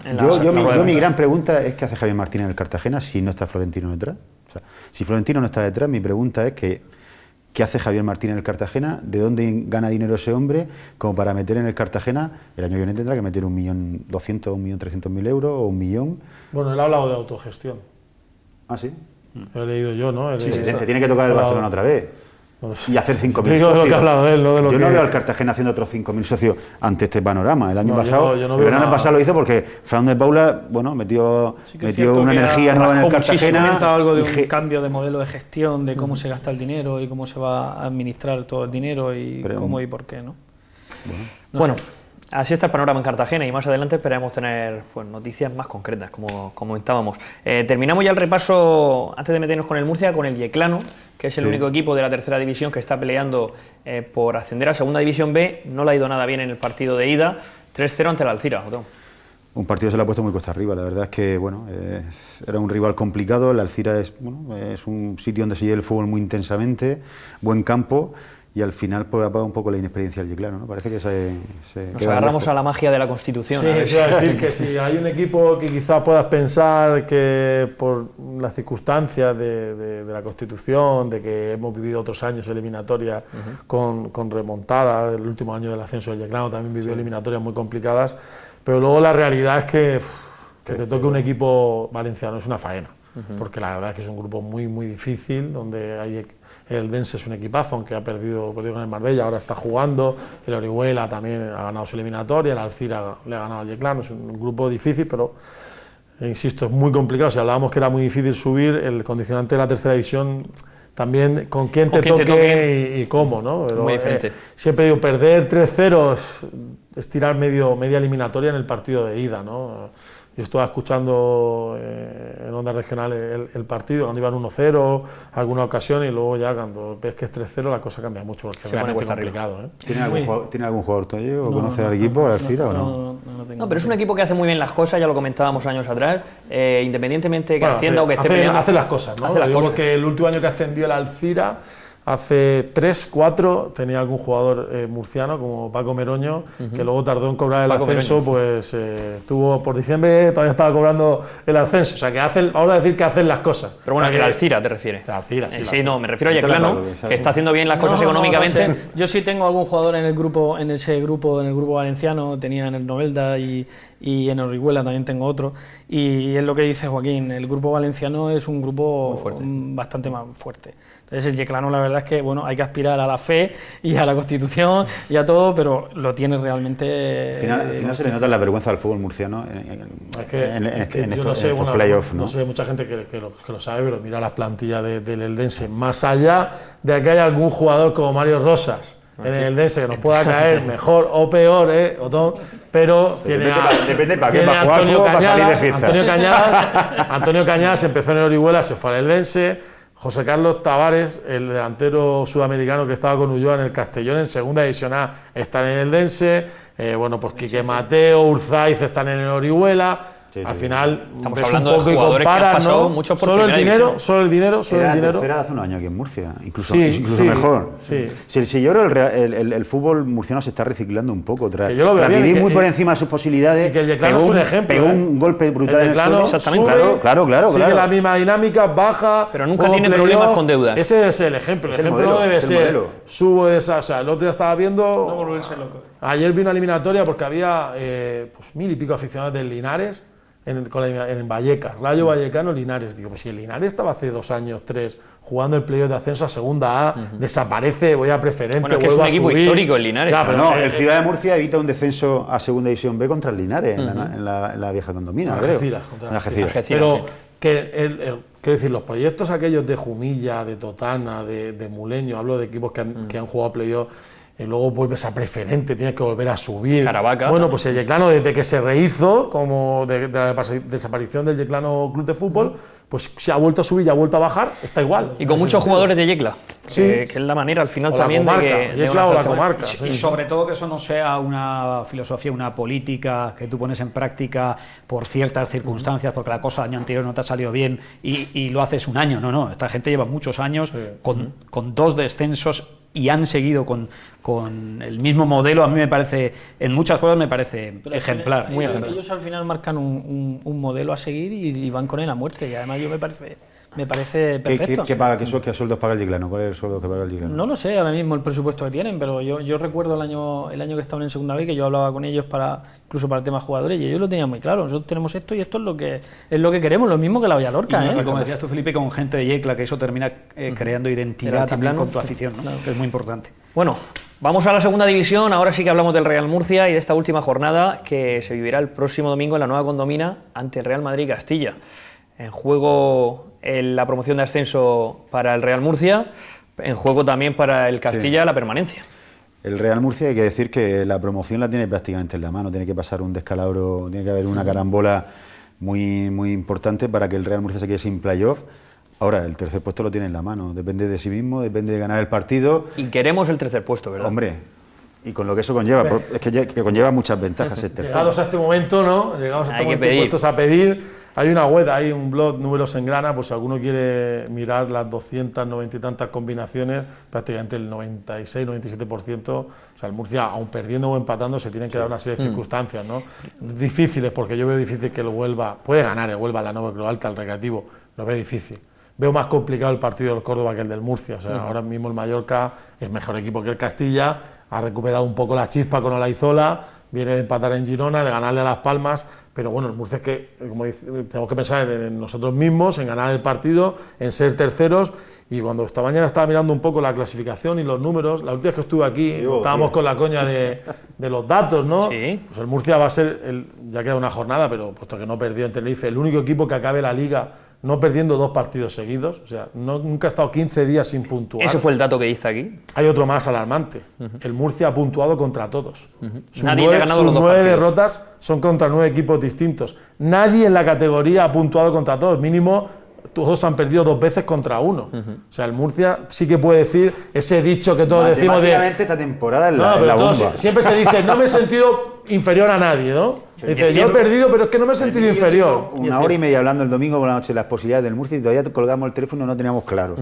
Mi gran pregunta es: ¿qué hace Javier Martín en el Cartagena si no está Florentino detrás? O sea, si Florentino no está detrás, mi pregunta es ¿qué hace Javier Martín en el Cartagena? ¿De dónde gana dinero ese hombre como para meter en el Cartagena? El año que viene tendrá que meter 1.200.000, 1.300.000 euros o 1 millón. Bueno, él ha hablado de autogestión. ¿Ah, sí? Lo he leído yo, ¿no? Sí, te tiene que tocar el Barcelona otra vez. No sé. Y hacer 5.000 socios. De lo que ha hablado él, no de lo yo que... no veo al Cartagena haciendo otros 5.000 socios ante este panorama. El año pasado, yo no el verano pasado lo hizo porque Fran de Paula, bueno, metió una energía nueva en el Cartagena. Algo de un cambio de modelo de gestión, de cómo se gasta el dinero y cómo se va a administrar todo el dinero y cómo y por qué, ¿no? Bueno, así está el panorama en Cartagena, y más adelante esperamos tener pues, noticias más concretas, como comentábamos. Terminamos ya el repaso, antes de meternos con el Murcia, con el Yeclano, que es el único equipo de la tercera división que está peleando por ascender a segunda división B. No le ha ido nada bien en el partido de ida, 3-0 ante el Alcira. Un partido se le ha puesto muy cuesta arriba, la verdad es que bueno, era un rival complicado, el Alcira es un sitio donde se lleva el fútbol muy intensamente, buen campo, y al final pues apaga un poco la inexperiencia del Yeclano, ¿no? Parece que nos agarramos a la magia de la Constitución. Sí, eso iba a decir que si hay un equipo que quizás puedas pensar que por las circunstancias de la Constitución, de que hemos vivido otros años eliminatorias con remontada, el último año del ascenso del Yeclano también vivió eliminatorias muy complicadas, pero luego la realidad es que te toque un equipo valenciano es una faena, porque la verdad es que es un grupo muy muy difícil, donde hay el Eldense es un equipazo, aunque ha perdido con el Marbella, ahora está jugando, el Orihuela también ha ganado su eliminatoria, el Alcira le ha ganado al Yeclano, es un grupo difícil, pero insisto, es muy complicado. Si hablábamos que era muy difícil subir, el condicionante de la tercera división también con quién te toque y cómo, ¿no? Pero, muy diferente. Siempre digo, perder 3-0 es tirar media eliminatoria en el partido de ida, ¿no? Yo estaba escuchando en Onda Regional el partido, cuando iban 1-0, alguna ocasión, y luego ya cuando ves que es 3-0 la cosa cambia mucho, porque es realmente complicado. ¿Tiene algún jugador tuyo o conoce al equipo, al Alcira o no? No, pero es un equipo que hace muy bien las cosas, ya lo comentábamos años atrás, independientemente que ascienda o que esté peleando. Hace las cosas, ¿no? Digo porque el último año que ascendió el Alcira, hace 3-4 tenía algún jugador murciano como Paco Meroño, que luego tardó en cobrar el ascenso, pues estuvo por diciembre, todavía estaba cobrando el ascenso, o sea que vamos a decir que hacen las cosas. Pero bueno, que el Alcira te refieres. El Alcira, sí, no, me refiero a Yeclano, que está haciendo bien las cosas económicamente. No sé. Yo sí tengo algún jugador en el grupo valenciano, tenía en el Novelda y en Orihuela también tengo otro, y es lo que dice Joaquín, el grupo valenciano es un grupo bastante más fuerte. Entonces el Yeclano, la verdad es que bueno, hay que aspirar a la fe y a la Constitución y a todo, pero lo tiene realmente. Al final se le nota la vergüenza al fútbol murciano en estos playoffs, ¿no? No sé, mucha gente que lo sabe, pero mira las plantillas del Eldense, más allá de que haya algún jugador como Mario Rosas en el Eldense que nos pueda caer mejor o peor, pero depende para qué, para jugar fútbol, para salir de fiesta. Antonio Cañas empezó en el Orihuela, se fue al Eldense. José Carlos Tavares, el delantero sudamericano que estaba con Ulloa en el Castellón, en segunda división A, están en el Eldense. Pues Quique Mateo, Urzaiz están en el Orihuela. Al final estamos ves hablando un poco de jugadores que han pasado ¿no? muchos por solo el dinero, división. solo el dinero. Era hace un año aquí en Murcia, incluso Sí, mejor. Sí. Si yo creo el fútbol murciano se está reciclando un poco, tras vivir muy por encima de sus posibilidades. Y que el Yeclano es un ejemplo. Pegó un golpe brutal en el suelo. Exactamente. Claro. Sigue la misma dinámica, baja. Pero nunca tiene problemas con deudas. Ese es el ejemplo. El ejemplo no debe ser. Subo de esa. O sea, el otro día estaba viendo. No volverse loco. Ayer vi una eliminatoria porque había 1000 y pico aficionados del Linares. En Vallecas, Rayo Vallecano, Linares. Digo, pues si el Linares estaba hace 2 años, 3, jugando el playoff de ascenso a segunda A, desaparece, voy a preferente, bueno, es que es un equipo histórico el Linares. Ya, pero no, el Ciudad de Murcia evita un descenso a segunda división B contra el Linares, en la vieja condomina, creo. Algeciras. Pero quiero decir, los proyectos aquellos de Jumilla, de Totana, de Muleño, hablo de equipos que han jugado playoff, y luego vuelves a preferente, tienes que volver a subir. Caravaca. Bueno, pues el Yeclano, desde que se rehizo, como de la desaparición del Yeclano Club de Fútbol, pues se ha vuelto a subir y ha vuelto a bajar, está igual. Y con muchos jugadores de Yecla, sí. que es la manera al final o también la comarca, de que... Yecla o la comarca. Y sobre todo que eso no sea una filosofía, una política que tú pones en práctica por ciertas circunstancias, porque la cosa del año anterior no te ha salido bien y lo haces un año. No, esta gente lleva muchos años con 2 descensos y han seguido con el mismo modelo. A mí me parece, en muchas cosas me parece ejemplar. Muy ejemplar. Ellos al final marcan un modelo a seguir y van con él a muerte, y además yo me parece perfecto. ¿Qué sueldos paga el Yeclano? ¿Cuál es el sueldo que paga el Yeclano? No lo sé ahora mismo el presupuesto que tienen, pero yo recuerdo el año que estaban en segunda vez, que yo hablaba con ellos incluso para el tema jugadores, y ellos lo tenían muy claro. Nosotros tenemos esto y esto es lo que queremos, lo mismo que la Valladolid. Y como decías tú, Felipe, con gente de Yecla, que eso termina creando identidad también con tu afición, ¿no? Claro. Que es muy importante. Bueno, vamos a la segunda división. Ahora sí que hablamos del Real Murcia y de esta última jornada que se vivirá el próximo domingo en la Nueva Condomina ante el Real Madrid Castilla. En juego la promoción de ascenso para el Real Murcia, en juego también para el Castilla la permanencia. El Real Murcia, hay que decir que la promoción la tiene prácticamente en la mano, tiene que pasar un descalabro, tiene que haber una carambola muy, muy importante para que el Real Murcia se quede sin playoff. Ahora, el tercer puesto lo tiene en la mano, depende de sí mismo, depende de ganar el partido. Y queremos el tercer puesto, ¿verdad? Hombre, Y con lo que eso conlleva, es que conlleva muchas ventajas el tercero. Llegados a este momento, ¿no? Llegados a este Hay que momento pedir. puestos a pedir. Hay una web, hay un blog, Números en Grana, pues si alguno quiere mirar las 290 y tantas combinaciones, prácticamente el 96-97%, o sea, el Murcia, aun perdiendo o empatando, se tienen que dar una serie de circunstancias, ¿no? Difíciles, porque yo veo difícil que el Huelva, puede ganar el Huelva, la Nova Cruz Alta, el Recreativo, lo veo difícil. Veo más complicado el partido del Córdoba que el del Murcia, o sea, ahora mismo el Mallorca es mejor equipo que el Castilla, ha recuperado un poco la chispa con Olaizola, viene de empatar en Girona, de ganarle a Las Palmas, pero bueno, el Murcia es que, como dice, tenemos que pensar en nosotros mismos, en ganar el partido, en ser terceros, y cuando esta mañana estaba mirando un poco la clasificación y los números, la última vez que estuve aquí, estábamos con la coña de los datos, ¿no? Sí. Pues el Murcia va a ser, ya queda una jornada, pero puesto que no perdió en Tenerife, el único equipo que acabe la Liga no perdiendo 2 partidos seguidos, o sea, nunca ha estado 15 días sin puntuar. Ese fue el dato que diste aquí. Hay otro más alarmante. El Murcia ha puntuado contra todos. Sus Nadie le ha ganado los 2 9 partidos. derrotas son contra 9 equipos distintos. Nadie en la categoría ha puntuado contra todos. Mínimo, todos han perdido 2 veces contra uno. O sea, el Murcia sí que puede decir ese dicho que todos decimos de... Matemáticamente esta temporada es No, la pero bomba. siempre se dice, no me he sentido inferior a nadie, ¿no? Dice, yo he perdido, pero es que no me he sentido inferior. Una hora y media hablando el domingo por la noche de las posibilidades del Murcia y todavía colgamos el teléfono y no teníamos claro.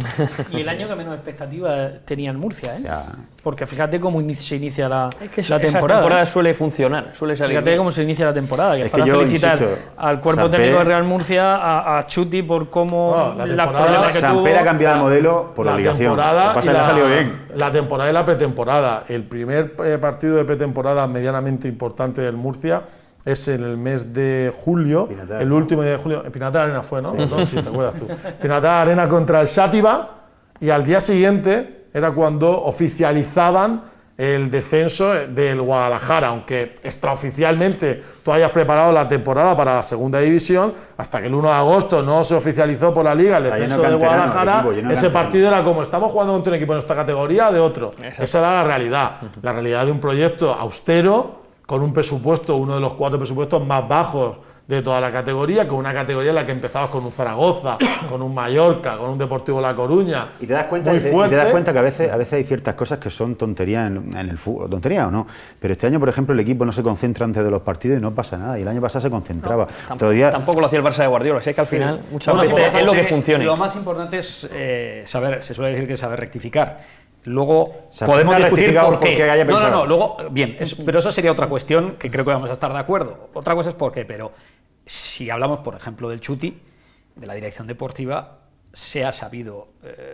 Y el año que menos expectativas tenía el Murcia, ¿eh? Ya. Porque fíjate cómo se inicia la Esa temporada. temporada suele funcionar, suele salir Fíjate bien. cómo se inicia la temporada. Que Es es que para yo felicitar insisto, al cuerpo Samper- técnico del Real Murcia, a Chuti por cómo No, la las temporada- problemas que tuvo. Samper ha cambiado de modelo por La obligación. temporada Lo que pasa y es que le ha salido bien. La temporada y la pretemporada. El primer partido de pretemporada medianamente importante del Murcia es en el mes de julio, Pinatar, el último día de julio. En Pinatar Arena fue, ¿no? No, sí, te acuerdas tú. Pinatar Arena contra el Xàtiva, y al día siguiente era cuando oficializaban el descenso del Guadalajara, aunque extraoficialmente tú hayas preparado la temporada para la segunda división, hasta que el 1 de agosto no se oficializó por la Liga el Está descenso lleno de de canteranos, Guadalajara, el equipo lleno de ese canteranos. partido era como, estamos jugando contra un equipo de esta categoría, de otro. Esa era la realidad de un proyecto austero, con un presupuesto, uno de los 4 presupuestos más bajos de toda la categoría, con una categoría en la que empezabas con un Zaragoza, con un Mallorca, con un Deportivo La Coruña. Y te das cuenta, muy y te fuerte. das cuenta que a veces hay ciertas cosas que son tonterías en el fútbol, tontería o no, pero este año, por ejemplo, el equipo no se concentra antes de los partidos y no pasa nada, y el año pasado se concentraba. Todavía Tampoco lo hacía el Barça de Guardiola, así que al final muchas Bueno, veces es lo que importante- funcione. Lo más importante es saber, se suele decir que saber rectificar. Luego Samper podemos no ha discutir rectificado por qué. porque haya pensado. Luego, bien, pero eso sería otra cuestión que creo que vamos a estar de acuerdo. Otra cosa es por qué, pero si hablamos, por ejemplo, del Chuti, de la dirección deportiva, se ha sabido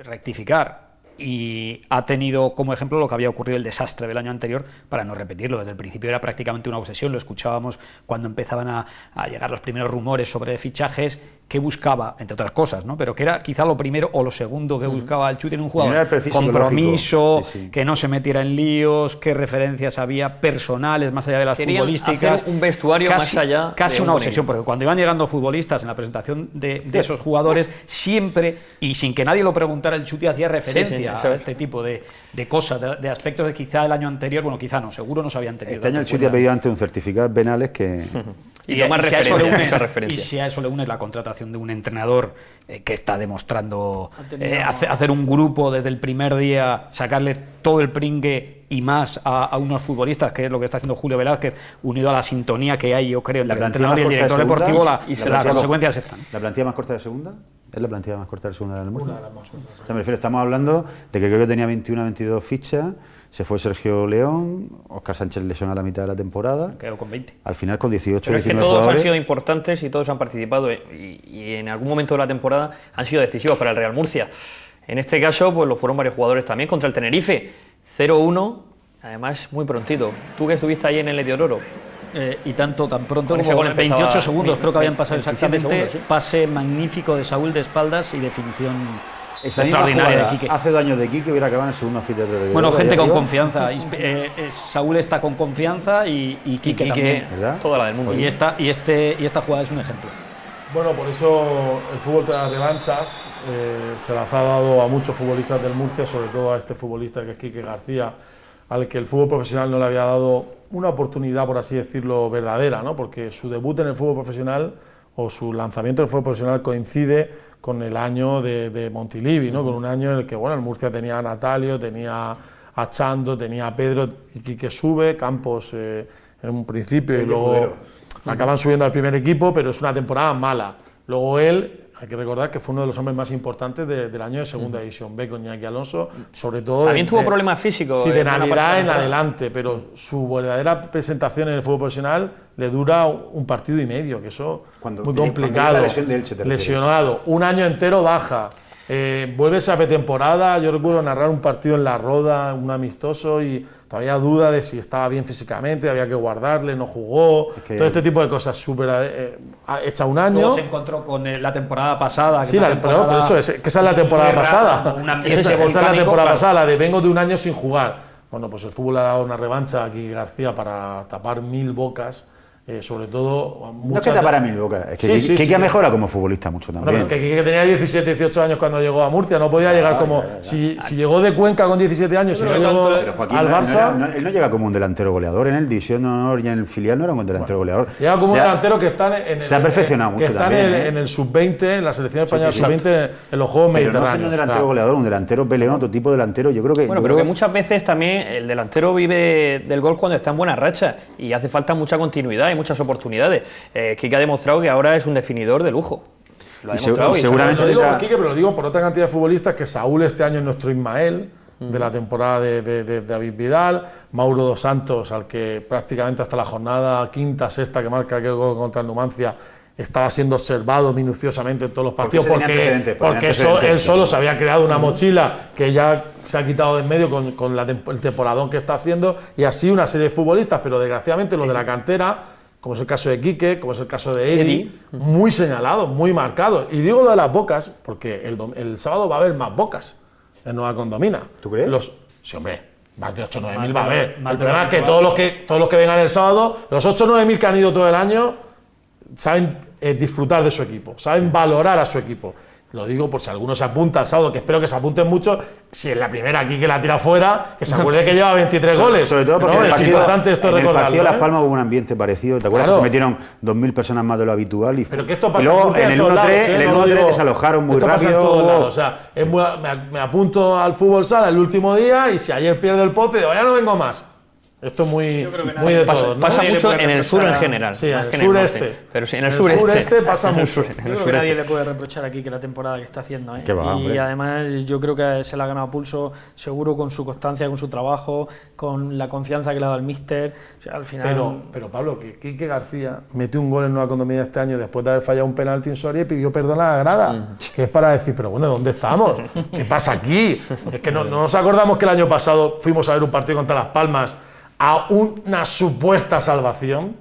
rectificar y ha tenido como ejemplo lo que había ocurrido el desastre del año anterior para no repetirlo. Desde el principio era prácticamente una obsesión, lo escuchábamos cuando empezaban a llegar los primeros rumores sobre fichajes, que buscaba, entre otras cosas, ¿no? Pero que era quizá lo primero o lo segundo que buscaba el Chuti en un Primero jugador. el perfil Compromiso, psicológico. Sí, sí. que no se metiera en líos, qué referencias había personales más allá de las Querían futbolísticas. hacer un vestuario más allá Casi de una un obsesión, buen porque cuando iban llegando futbolistas en la presentación de esos jugadores, siempre, y sin que nadie lo preguntara, el Chuti hacía referencia eso a es. este tipo de cosas, de aspectos que quizá el año anterior, bueno, quizá no, seguro no se habían tenido. este año el tanto Chuti ha cuenta. pedido antes un certificado de penales que... Y tomar si a eso referencias, le unes- muchas Y referencias. si a eso le unes la contratación de un entrenador que está demostrando tenido- hacer un grupo desde el primer día, sacarle todo el pringue y más a unos futbolistas, que es lo que está haciendo Julio Velázquez, unido a la sintonía que hay, yo creo, entre el plantilla entrenador y el más director corta de deportivo, segunda, las plantilla- consecuencias están. ¿La plantilla más corta de segunda? ¿Es la plantilla más corta de segunda del Murcia? O sea, me refiero, estamos hablando de que creo que tenía 21 22 fichas, se fue Sergio León, Óscar Sánchez lesionó a la mitad de la temporada, Quedó con 20. al final con 18 Pero es que 19 todos han jugadores. sido importantes y todos han participado y en algún momento de la temporada han sido decisivos para el Real Murcia. En este caso, pues lo fueron varios jugadores también contra el Tenerife. 0-1, además muy prontito. Tú que estuviste ahí en el Oro. Y tan pronto Con ese como gol empezaba 28 segundos, creo que habían pasado 27 exactamente, segundos, sí. pase magnífico de Saúl de espaldas y definición Esa misma extraordinaria de jugada, Quique. hace 2 años de Quique hubiera acabado en el segundo feeder de Bueno, Oro, gente ahí con arriba. confianza. Saúl está con confianza y Quique también. ¿Verdad? Toda la del mundo. Y esta jugada es un ejemplo. Bueno, por eso el fútbol te da revanchas, se las ha dado a muchos futbolistas del Murcia, sobre todo a este futbolista que es Quique García, al que el fútbol profesional no le había dado una oportunidad, por así decirlo, verdadera, ¿no? Porque su debut en el fútbol profesional o su lanzamiento en el fútbol profesional coincide con el año de Montilivi, ¿no? Con un año en el que, bueno, el Murcia tenía a Natalio, tenía a Chando, tenía a Pedro y Quique sube, Campos en un principio y luego acaban subiendo al primer equipo, pero es una temporada mala. Luego él, hay que recordar que fue uno de los hombres más importantes del año de Segunda División B con Iñaki Alonso, sobre todo... También tuvo problemas físicos. Sí, de Navidad en adelante, pero su verdadera presentación en el fútbol profesional le dura un partido y medio, que eso es muy complicado. La lesión de Elche, lesionado, un año entero baja. Vuelve esa pretemporada, yo recuerdo narrar un partido en La Roda, un amistoso, y todavía duda de si estaba bien físicamente, había que guardarle, no jugó, todo este tipo de cosas súper hecha un año. Luego se encontró con la temporada pasada. Que sí, pero eso es, que esa es la temporada pasada. Esa es la temporada pasada, la de vengo de un año sin jugar. Bueno, pues el fútbol ha dado una revancha aquí García para tapar 1000 bocas. Sobre todo... No es que tapara 1000 bocas, es que Quique ha mejorado como futbolista mucho también. Bueno, que Quique tenía 17, 18 años cuando llegó a Murcia, no podía llegar como... Si llegó de Cuenca con 17 años y no llegó al Barça... Él no llega como un delantero goleador, en el División de Honor y en el filial no era un delantero goleador. Llega como un delantero que está se ha perfeccionado mucho también. En el sub-20, en la selección española sub-20, en los Juegos Mediterráneos. No es un delantero goleador, un delantero peleón, otro tipo de delantero, yo creo que... Bueno, pero que muchas veces también el delantero vive del gol cuando está en buena racha y hace falta mucha continuidad y muchas oportunidades. Quique ha demostrado que ahora es un definidor de lujo. Lo ha demostrado. Seguramente lo digo por Quique, pero lo digo por otra cantidad de futbolistas, que Saúl este año es nuestro Ismael, de la temporada de David Vidal, Mauro dos Santos, al que prácticamente hasta la jornada quinta, sexta que marca aquel gol contra el Numancia, estaba siendo observado minuciosamente en todos los partidos porque él solo se había creado una mochila que ya se ha quitado de en medio con el temporadón que está haciendo, y así una serie de futbolistas, pero desgraciadamente los de la cantera, como es el caso de Quique, como es el caso de Edi, muy señalados, muy marcados. Y digo lo de las bocas porque el sábado va a haber más bocas en Nueva Condomina. ¿Tú crees? Sí, hombre, más de 8 o 9 mil va a haber. El problema es que todos los que vengan el sábado, los 8 o 9 mil que han ido todo el año, saben disfrutar de su equipo, saben valorar a su equipo. Lo digo por si alguno se apunta al sábado, que espero que se apunten mucho. Si en la primera aquí que la tira fuera, que se acuerde que lleva 23 goles. Sobre todo porque es importante esto recordarlo. En el partido de Las Palmas hubo un ambiente parecido. ¿Te acuerdas que se metieron 2000 personas más de lo habitual? Pero que esto pasa luego en el 1-3 desalojaron muy rápido. O sea, me apunto al fútbol sala el último día y si ayer pierdo el pote, digo, ya no vengo más. Esto es muy de todo, ¿no? Pasa mucho en el sur en general. Sí, en el sureste. Pero sí, en el sureste pasa mucho. Yo creo que nadie le puede reprochar aquí que la temporada que está haciendo. Y además yo creo que se la ha ganado a pulso, seguro con su constancia, con su trabajo, con la confianza que le ha dado el míster. O sea, al final... Pero Pablo, que Quique García metió un gol en Nueva Condomina este año después de haber fallado un penalti en Soria y pidió perdón a la grada. Que es para decir, pero bueno, ¿dónde estamos? ¿Qué pasa aquí? Es que no nos acordamos que el año pasado fuimos a ver un partido contra Las Palmas a una supuesta salvación,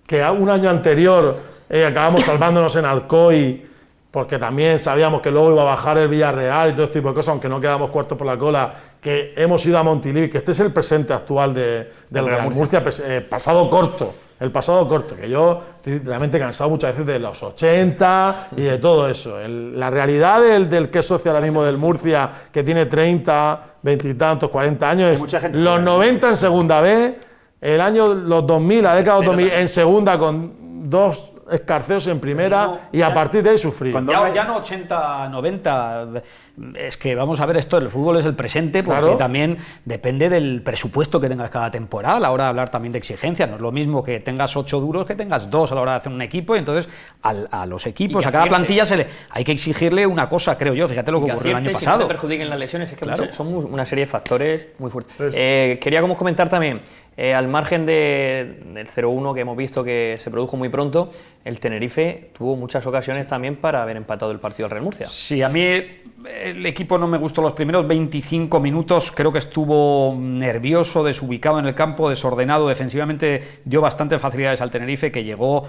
que a un año anterior acabamos salvándonos en Alcoy, porque también sabíamos que luego iba a bajar el Villarreal y todo este tipo de cosas, aunque no quedamos cuartos por la cola, que hemos ido a Montilivi, que este es el presente actual del Real Murcia, pasado corto, que yo estoy realmente cansado muchas veces de los 80 y de todo eso. La realidad del que es socio ahora mismo del Murcia, que tiene 30, 20 y tantos, 40 años, es los 90 en segunda B, los 2000, la década de 2000 en segunda con 2 escarceos en primera y a partir de ahí sufrir. Ya no 80, 90, es que vamos a ver, esto el fútbol es el presente porque también depende del presupuesto que tengas cada temporada a la hora de hablar también de exigencia. No es lo mismo que tengas 8 duros que tengas 2 a la hora de hacer un equipo, y entonces a los equipos, a cada plantilla hay que exigirle una cosa, creo yo. Fíjate lo que ocurrió el año pasado. Que no te perjudiquen las lesiones, es que son una serie de factores muy fuertes. Quería como comentar también, al margen del 0-1 que hemos visto que se produjo muy pronto, el Tenerife tuvo muchas ocasiones también para haber empatado el partido al Real Murcia. Sí, a mí el equipo no me gustó los primeros 25 minutos, creo que estuvo nervioso, desubicado en el campo, desordenado, defensivamente dio bastantes facilidades al Tenerife, que llegó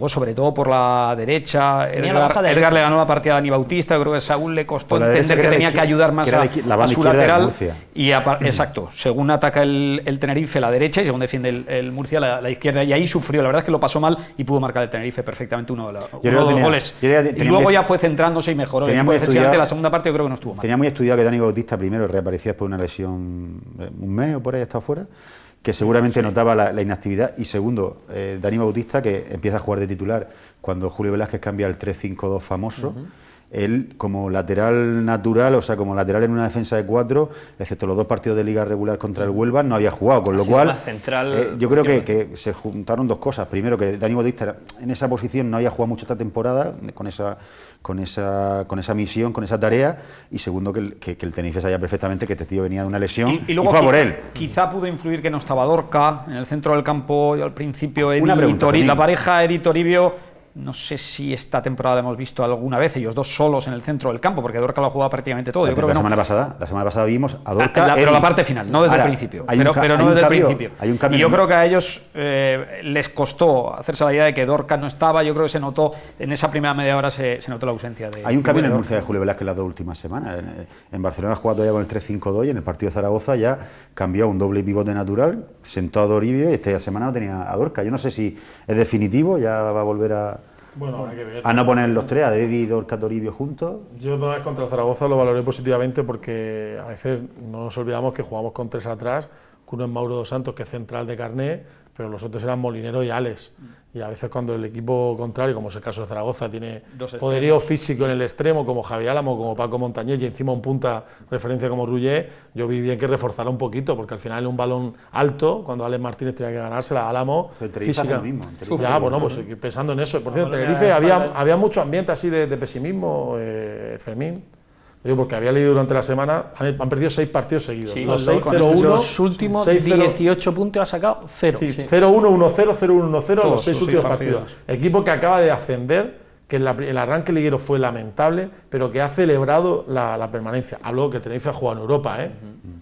sobre todo por la derecha. Edgar le ganó la partida a Dani Bautista, creo que a Saúl le costó entender que tenía que ayudar más a su lateral. Exacto, según ataca el Tenerife la derecha y según defiende el Murcia la izquierda, y ahí sufrió, la verdad es que lo pasó mal y pudo marcar el Tenerife perfectamente uno de los goles. Y luego ya fue centrándose y mejoró. Defensivamente la segunda parte yo creo que no estuvo mal. Tenía muy estudiado que Dani Bautista primero reaparecía después de una lesión un mes o por ahí, estaba fuera, que seguramente notaba la inactividad, y segundo, Dani Bautista, que empieza a jugar de titular cuando Julio Velázquez cambia el 3-5-2 famoso, él como lateral natural, o sea, como lateral en una defensa de 4, excepto los 2 partidos de liga regular contra el Huelva, no había jugado, con lo cual central, yo creo que se juntaron 2 cosas. Primero, que Dani Bautista en esa posición no había jugado mucho esta temporada, con esa misión, con esa tarea, y segundo, que el Tenerife sabía perfectamente que este tío venía de una lesión y luego fue por él. Quizá pudo influir que no estaba Dorca en el centro del campo, y al principio la pareja Eddie Toribio. No sé si esta temporada la hemos visto alguna vez, ellos 2 solos en el centro del campo, porque Dorca lo ha jugado prácticamente todo. Yo creo que la semana pasada vimos a Dorca. Pero la parte final, no desde el principio. Pero no desde el principio. Y yo creo que a ellos les costó hacerse la idea de que Dorca no estaba. Yo creo que se notó, en esa primera media hora se notó la ausencia de. Hay un cambio en el Murcia de Julio Velázquez las 2 últimas semanas. En Barcelona ha jugado todavía con el 3-5-2 y en el partido de Zaragoza ya cambió a un doble pivote natural, sentó a Toribio y esta semana no tenía a Dorca. Yo no sé si es definitivo, ya va a volver a no poner los 3, a Eddie, Dorca, Toribio juntos. Yo contra el Zaragoza lo valoré positivamente porque a veces no nos olvidamos que jugamos con 3 atrás, que uno es Mauro dos Santos, que es central de carné, pero los otros eran Molinero y Alex. Y a veces cuando el equipo contrario, como es el caso de Zaragoza, tiene poderío físico en el extremo, como Javi Álamo, como Paco Montañés, y encima un punta referencia como Rullé, yo vi bien que reforzara un poquito, porque al final es un balón alto, cuando Alex Martínez tenía que ganársela a Álamo, física. Ya, bueno, pues pensando en eso. Por cierto, en Tenerife había mucho ambiente así de pesimismo, Fermín. Digo, porque había leído durante la semana, han perdido 6 partidos seguidos. Sí, los 6-0-1. Los últimos 18 puntos ha sacado 0. Sí, 0-1, 1-0, 0-1, 1-0, los 6 últimos partidos. Equipo que acaba de ascender, que el arranque liguero fue lamentable, pero que ha celebrado la permanencia. Hablo que Tenerife ha jugado en Europa,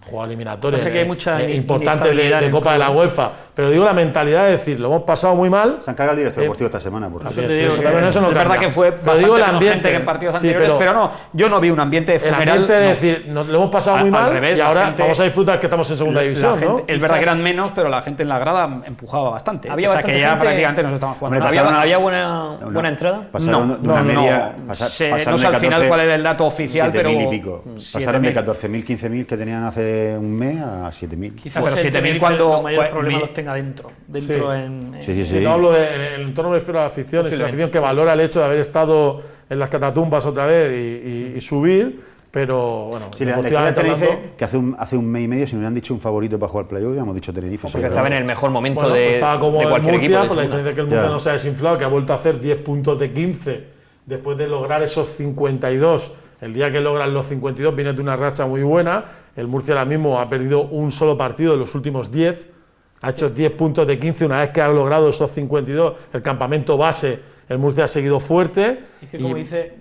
jugado eliminatorias que hay mucha importantes de Copa de la UEFA. Pero digo la mentalidad de decir, lo hemos pasado muy mal. Se han cagado el director deportivo esta semana, por eso es verdad que fue digo el ambiente que en partidos anteriores, pero no, yo no vi un ambiente de funeral. El ambiente de decir, lo hemos pasado muy mal y ahora vamos a disfrutar que estamos en segunda división, ¿no? Es verdad que eran menos, pero la gente en la grada empujaba bastante. Había bastante que ya gente, prácticamente nos estaban jugando. ¿Había buena entrada? No sé al final cuál era el dato oficial, pero y pico. Pasaron de 14.000, 15.000 que tenían hace un mes a 7.000. Quizás pero 7.000 cuando los mayores problemas los tenga dentro sí. No hablo del entorno, me refiero a la afición, es una afición que valora el hecho de haber estado en las catatumbas otra vez y subir, pero bueno, sí, la Tenerife, que hace un mes y medio, si me hubieran dicho un favorito para jugar playoff, hemos dicho Tenerife. Porque estaba en el mejor momento estaba como de cualquier Murcia, equipo. Por la diferencia es que el Murcia no se ha desinflado, que ha vuelto a hacer 10 puntos de 15 después de lograr esos 52. El día que logran los 52 viene de una racha muy buena. El Murcia ahora mismo ha perdido un solo partido de los últimos 10. Ha hecho 10 puntos de 15 una vez que ha logrado esos 52. El campamento base, el Murcia ha seguido fuerte. Es que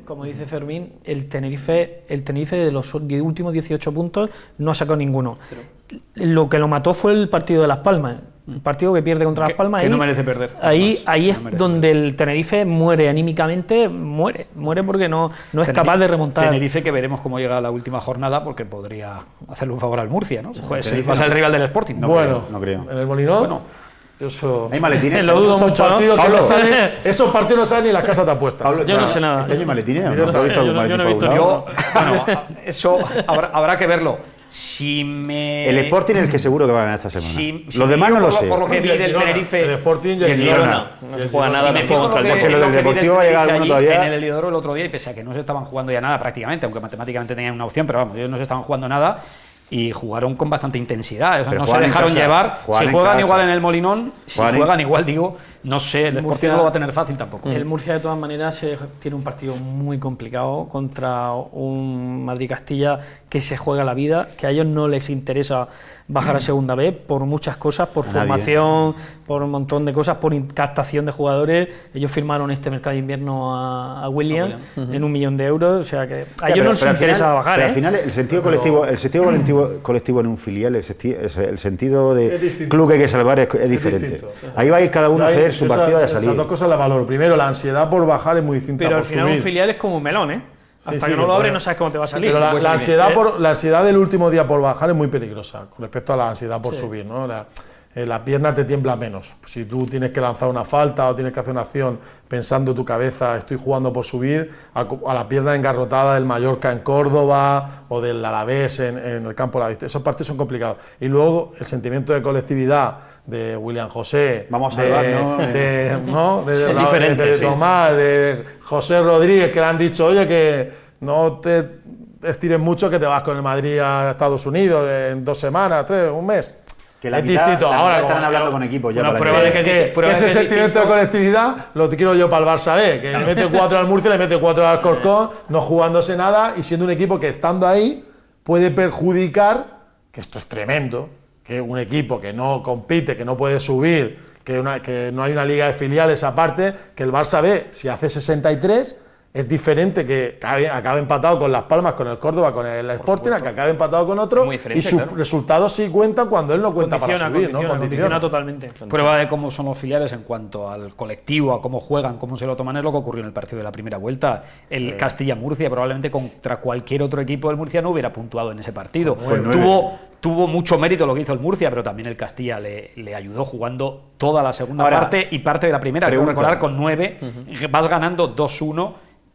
como dice Fermín, el Tenerife de los últimos 18 puntos no ha sacado ninguno. Lo que lo mató fue el partido de Las Palmas. Un partido que pierde contra Las Palmas. Que no merece perder. Ahí es donde el Tenerife muere anímicamente, muere porque no es capaz de remontar. Tenerife que veremos cómo llega a la última jornada, porque podría hacerle un favor al Murcia, ¿no? Pues si pasa el rival del Sporting. No creo. En el Molinón. Bueno, hay maletines. Lo dudo mucho, esos partidos no salen ni las casas de apuestas. Yo no sé nada. ¿Este año hay maletines? Yo no he visto eso habrá que verlo. El Sporting es el que seguro que va a ganar esta semana. Los demás no lo sé. Por lo que vi del Tenerife. El Sporting y el Girona. No se juega nada contra el Porque lo del Deportivo va a llegar alguno todavía. En el Heliodoro el otro día, y pese a que no se estaban jugando ya nada prácticamente, aunque matemáticamente tenían una opción, pero vamos, ellos no se estaban jugando nada. Y jugaron con bastante intensidad, o sea, no se dejaron llevar. Si juegan igual en el Molinón, no sé, el Sporting no lo va a tener fácil tampoco. El Murcia, de todas maneras, tiene un partido muy complicado contra un Madrid-Castilla que se juega la vida, que a ellos no les interesa bajar a Segunda B por muchas cosas, por formación, por un montón de cosas, por captación de jugadores. Ellos firmaron este mercado de invierno a William en 1 millón de euros, o sea que a ellos no les interesa bajar. Pero al final el sentido colectivo en un filial, el sentido de club que hay que salvar es diferente. Ahí va a ir cada uno a hacer su partido y a salir. Esas dos cosas las valoro. Primero, la ansiedad por bajar es muy distinta. Pero por al final subir. un filial es como un melón, Hasta que no lo abres no sabes cómo te va a salir. Pero la ansiedad del último día por bajar es muy peligrosa con respecto a la ansiedad por subir, ¿no? la pierna te tiembla menos. Si tú tienes que lanzar una falta o tienes que hacer una acción pensando en tu cabeza, estoy jugando por subir, a la pierna engarrotada del Mallorca en Córdoba o del Alavés en el campo de la Victoria. Esos partidos son complicados. Y luego el sentimiento de colectividad de William José, vamos a salvar, de Tomás, de José Rodríguez, que le han dicho, oye, que no te estires mucho, que te vas con el Madrid a Estados Unidos en 2 semanas, 3, un mes. Que la es mitad, distinto. la Ahora estarán hablando con equipos ya una para prueba de que ese sentimiento de colectividad lo quiero yo para el Barça B, que le mete 4 al Murcia, le mete 4 al Alcorcón, no jugándose nada y siendo un equipo que estando ahí puede perjudicar, que esto es tremendo, que un equipo que no compite, que no puede subir, que no hay una liga de filiales aparte, que el Barça B, si hace 63, es diferente que acabe empatado con Las Palmas, con el Córdoba, con el Sporting, a que acabe empatado con otro, y sus resultados sí cuentan cuando él no cuenta para subir, ¿no? Condiciona totalmente. Prueba de cómo son los filiales en cuanto al colectivo, a cómo juegan, cómo se lo toman, es lo que ocurrió en el partido de la primera vuelta. El Castilla-Murcia, probablemente contra cualquier otro equipo del Murcia no hubiera puntuado en ese partido. Tuvo mucho mérito lo que hizo el Murcia, pero también el Castilla le ayudó jugando toda la segunda parte y parte de la primera. Quiero recordar, con 9, vas ganando 2-1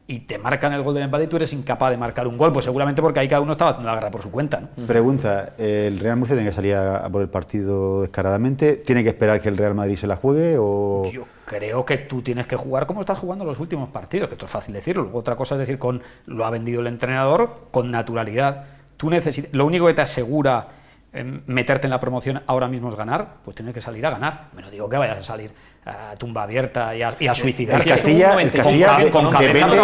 y te marcan el gol del empate y tú eres incapaz de marcar un gol, pues seguramente porque ahí cada uno estaba haciendo la guerra por su cuenta, ¿no? Pregunta, ¿el Real Murcia tiene que salir a por el partido descaradamente? ¿Tiene que esperar que el Real Madrid se la juegue o...? Yo creo que tú tienes que jugar como estás jugando los últimos partidos, que esto es fácil decirlo. Luego otra cosa es decir, lo ha vendido el entrenador con naturalidad. Tú necesitas, lo único que te asegura meterte en la promoción ahora mismo es ganar, pues tienes que salir a ganar. Me no digo que vayas a salir a tumba abierta y a suicidar. El Castilla con depende,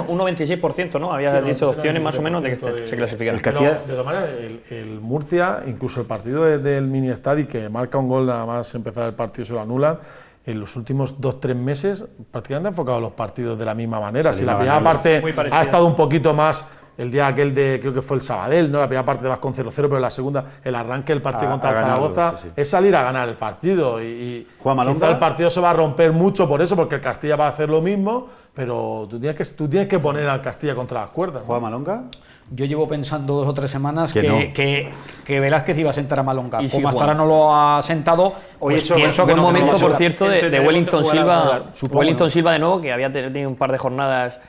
un 96%, ¿no? Había dicho opciones más o menos de que se clasificara. De todas maneras, el Murcia, incluso el partido del Mini Estadi, que marca un gol nada más empezar el partido se lo anulan, en los últimos 2-3 meses prácticamente han enfocado los partidos de la misma manera. Si la primera parte ha estado un poquito más... El día aquel creo que fue el Sabadell, ¿no? La primera parte vas con 0-0, pero la segunda, el arranque del partido contra el Zaragoza, es salir a ganar el partido. Y quizá el partido se va a romper mucho por eso, porque el Castilla va a hacer lo mismo, pero tú tienes que poner al Castilla contra las cuerdas, ¿no? ¿Juega Malonga? Yo llevo pensando 2 o 3 semanas que Velázquez iba a sentar a Malonga. Como hasta ahora no lo ha sentado, pues pienso que buen momento, por cierto, de Wellington Silva. Wellington Silva de nuevo, que había tenido un par de jornadas,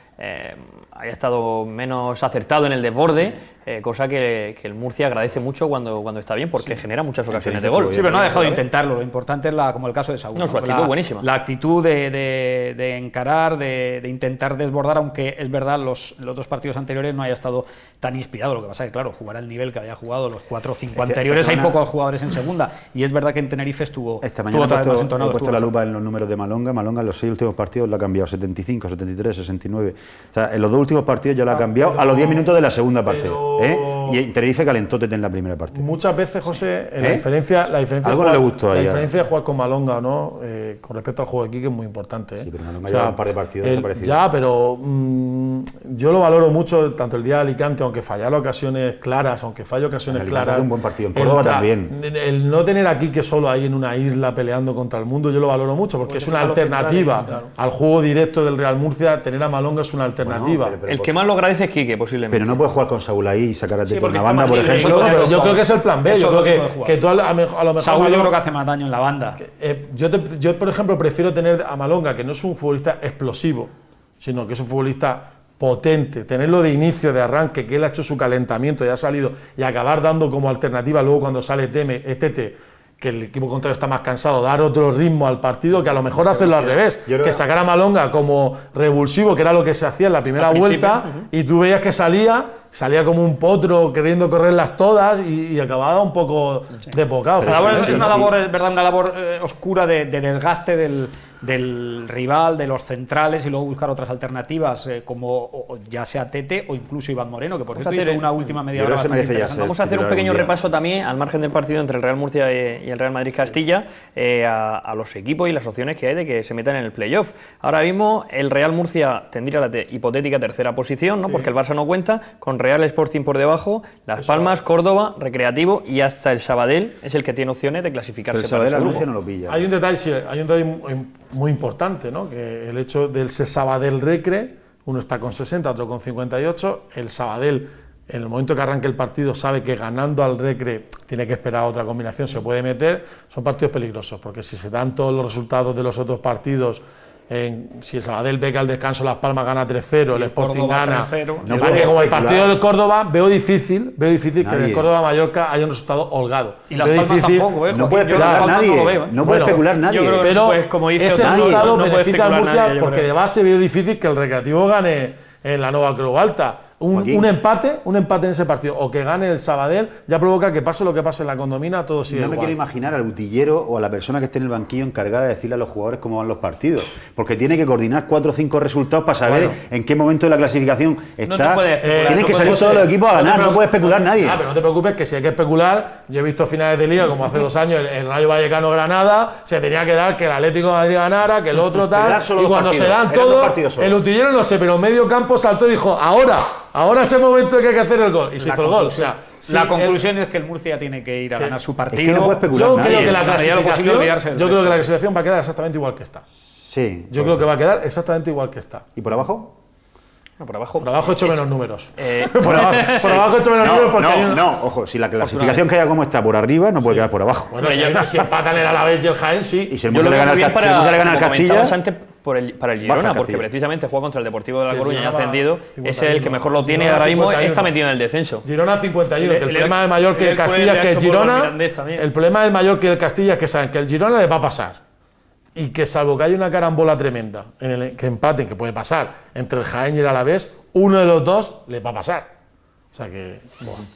había estado menos acertado en el desborde, cosa que el Murcia agradece mucho cuando está bien, porque genera muchas ocasiones de gol. Sí, pero no ha dejado de intentarlo. Lo importante es, como el caso de Saúl. No, su actitud buenísima. La actitud de encarar, de intentar desbordar, aunque es verdad, los 2 partidos anteriores no haya estado tan inspirado. Lo que pasa es que, claro, jugar al nivel que había jugado los 4 o 5 anteriores, hay pocos jugadores en segunda. Y es verdad que en Tenerife estuvo esta mañana he puesto la lupa en los números de Malonga. Malonga en los 6 últimos partidos lo ha cambiado 75, 73, 69. O sea, en los 2 últimos partidos ya lo ha cambiado a los 10 minutos de la segunda parte. Y en Tenerife calentó Tete en la primera parte. Muchas veces, José, la diferencia algo no le gustó la diferencia de jugar con Malonga o no, con respecto al juego de Quique, es muy importante. Sí, pero Malonga lleva un par de partidos desaparecidos. Ya, pero yo lo valoro mucho, tanto el día de Alicante, aunque fallara ocasiones claras, aunque falle ocasiones claras. Un buen partido en Córdoba también. El no tener a Quique solo ahí en una isla peleando contra el mundo, yo lo valoro mucho, porque es una alternativa al juego directo del Real Murcia. Tener a Malonga es una alternativa. Bueno, pero el que más lo agradece es Quique, posiblemente. Pero no puedes jugar con Saúl ahí y sacar a Tete por una banda, por ejemplo. No, pero yo creo que es el plan B. Yo creo que tú a lo mejor Saúl yo creo que hace más daño en la banda. Yo, por ejemplo, prefiero tener a Malonga, que no es un futbolista explosivo, sino que es un futbolista potente, tenerlo de inicio, de arranque, que él ha hecho su calentamiento y ha salido, y acabar dando como alternativa luego cuando sale Tete, que el equipo contrario está más cansado, dar otro ritmo al partido, que a lo mejor hacerlo al revés, que sacar a Malonga como revulsivo, que era lo que se hacía en la primera vuelta, y tú veías que salía como un potro queriendo correrlas todas y acababa un poco desbocado. Es una labor oscura de desgaste del rival, de los centrales, y luego buscar otras alternativas, como ya sea Tete o incluso Iván Moreno, que por cierto hizo una última media hora. Vamos a hacer un pequeño repaso también, al margen del partido entre el Real Murcia y el Real Madrid Castilla, a los equipos y las opciones que hay de que se metan en el playoff. Ahora mismo el Real Murcia tendría la hipotética tercera posición, ¿no? Porque el Barça no cuenta, con Real Sporting por debajo, Las Palmas, Córdoba, Recreativo y hasta el Sabadell es el que tiene opciones de clasificarse para ese grupo. No lo pilla. Hay un detalle muy importante, ¿no? Que el hecho del Sabadell Recre, uno está con 60, otro con 58, el Sabadell en el momento que arranque el partido sabe que ganando al Recre tiene que esperar otra combinación, se puede meter, son partidos peligrosos, porque si se dan todos los resultados de los otros partidos, si el Sabadell ve que al descanso Las Palmas gana 3-0, el Sporting gana, como el partido del Córdoba, veo difícil que del Córdoba-Mallorca haya un resultado holgado. Y Las Palmas tampoco, no puede especular nadie, no puede especular nadie. Pero pues, como dice ese nadie, resultado no beneficia al Murcia, nadie, porque de base veo difícil que el Recreativo gane en la Nova Creu Alta. Un empate en ese partido, o que gane el Sabadell, ya provoca que pase lo que pase en la Condomina, todo sigue igual. No me quiero imaginar al utillero o a la persona que esté en el banquillo encargada de decirle a los jugadores cómo van los partidos, porque tiene que coordinar 4 o 5 resultados para saber en qué momento de la clasificación está. Tienen que salir todos los equipos a ganar, no puede especular nadie. Pero no te preocupes, que si hay que especular, yo he visto finales de liga como hace 2 años el Rayo Vallecano-Granada, se tenía que dar que el Atlético de Madrid ganara, que el otro tal, y cuando se dan todos, el utillero no sé, pero en medio campo saltó y dijo, ahora es el momento en que hay que hacer el gol. Y se hizo el gol. O sea, la conclusión es que el Murcia tiene que ir a ganar su partido. Es que no puede especular yo nadie. creo que la clasificación va a quedar exactamente igual que está. Sí. Yo creo que va a quedar exactamente igual que está. ¿Y por abajo? Por abajo he hecho menos números. Por abajo he hecho menos números porque ojo, si la clasificación queda como está por arriba, no puede quedar por abajo. Bueno, si empatan el Alavés y el Jaén, sí. Y si el Murcia le gana al Castilla, antes para el Girona, porque precisamente juega contra el Deportivo de La Coruña y ha ascendido, es el que mejor lo tiene ahora mismo, está metido en el descenso. Girona 51, que el problema del Mallorca y el Castilla es que el Girona, el problema del Mallorca y el Castilla es que saben que el Girona les va a pasar. Y que salvo que haya una carambola tremenda, que empaten, que puede pasar, entre el Jaén y el Alavés, uno de los dos les va a pasar. O sea que,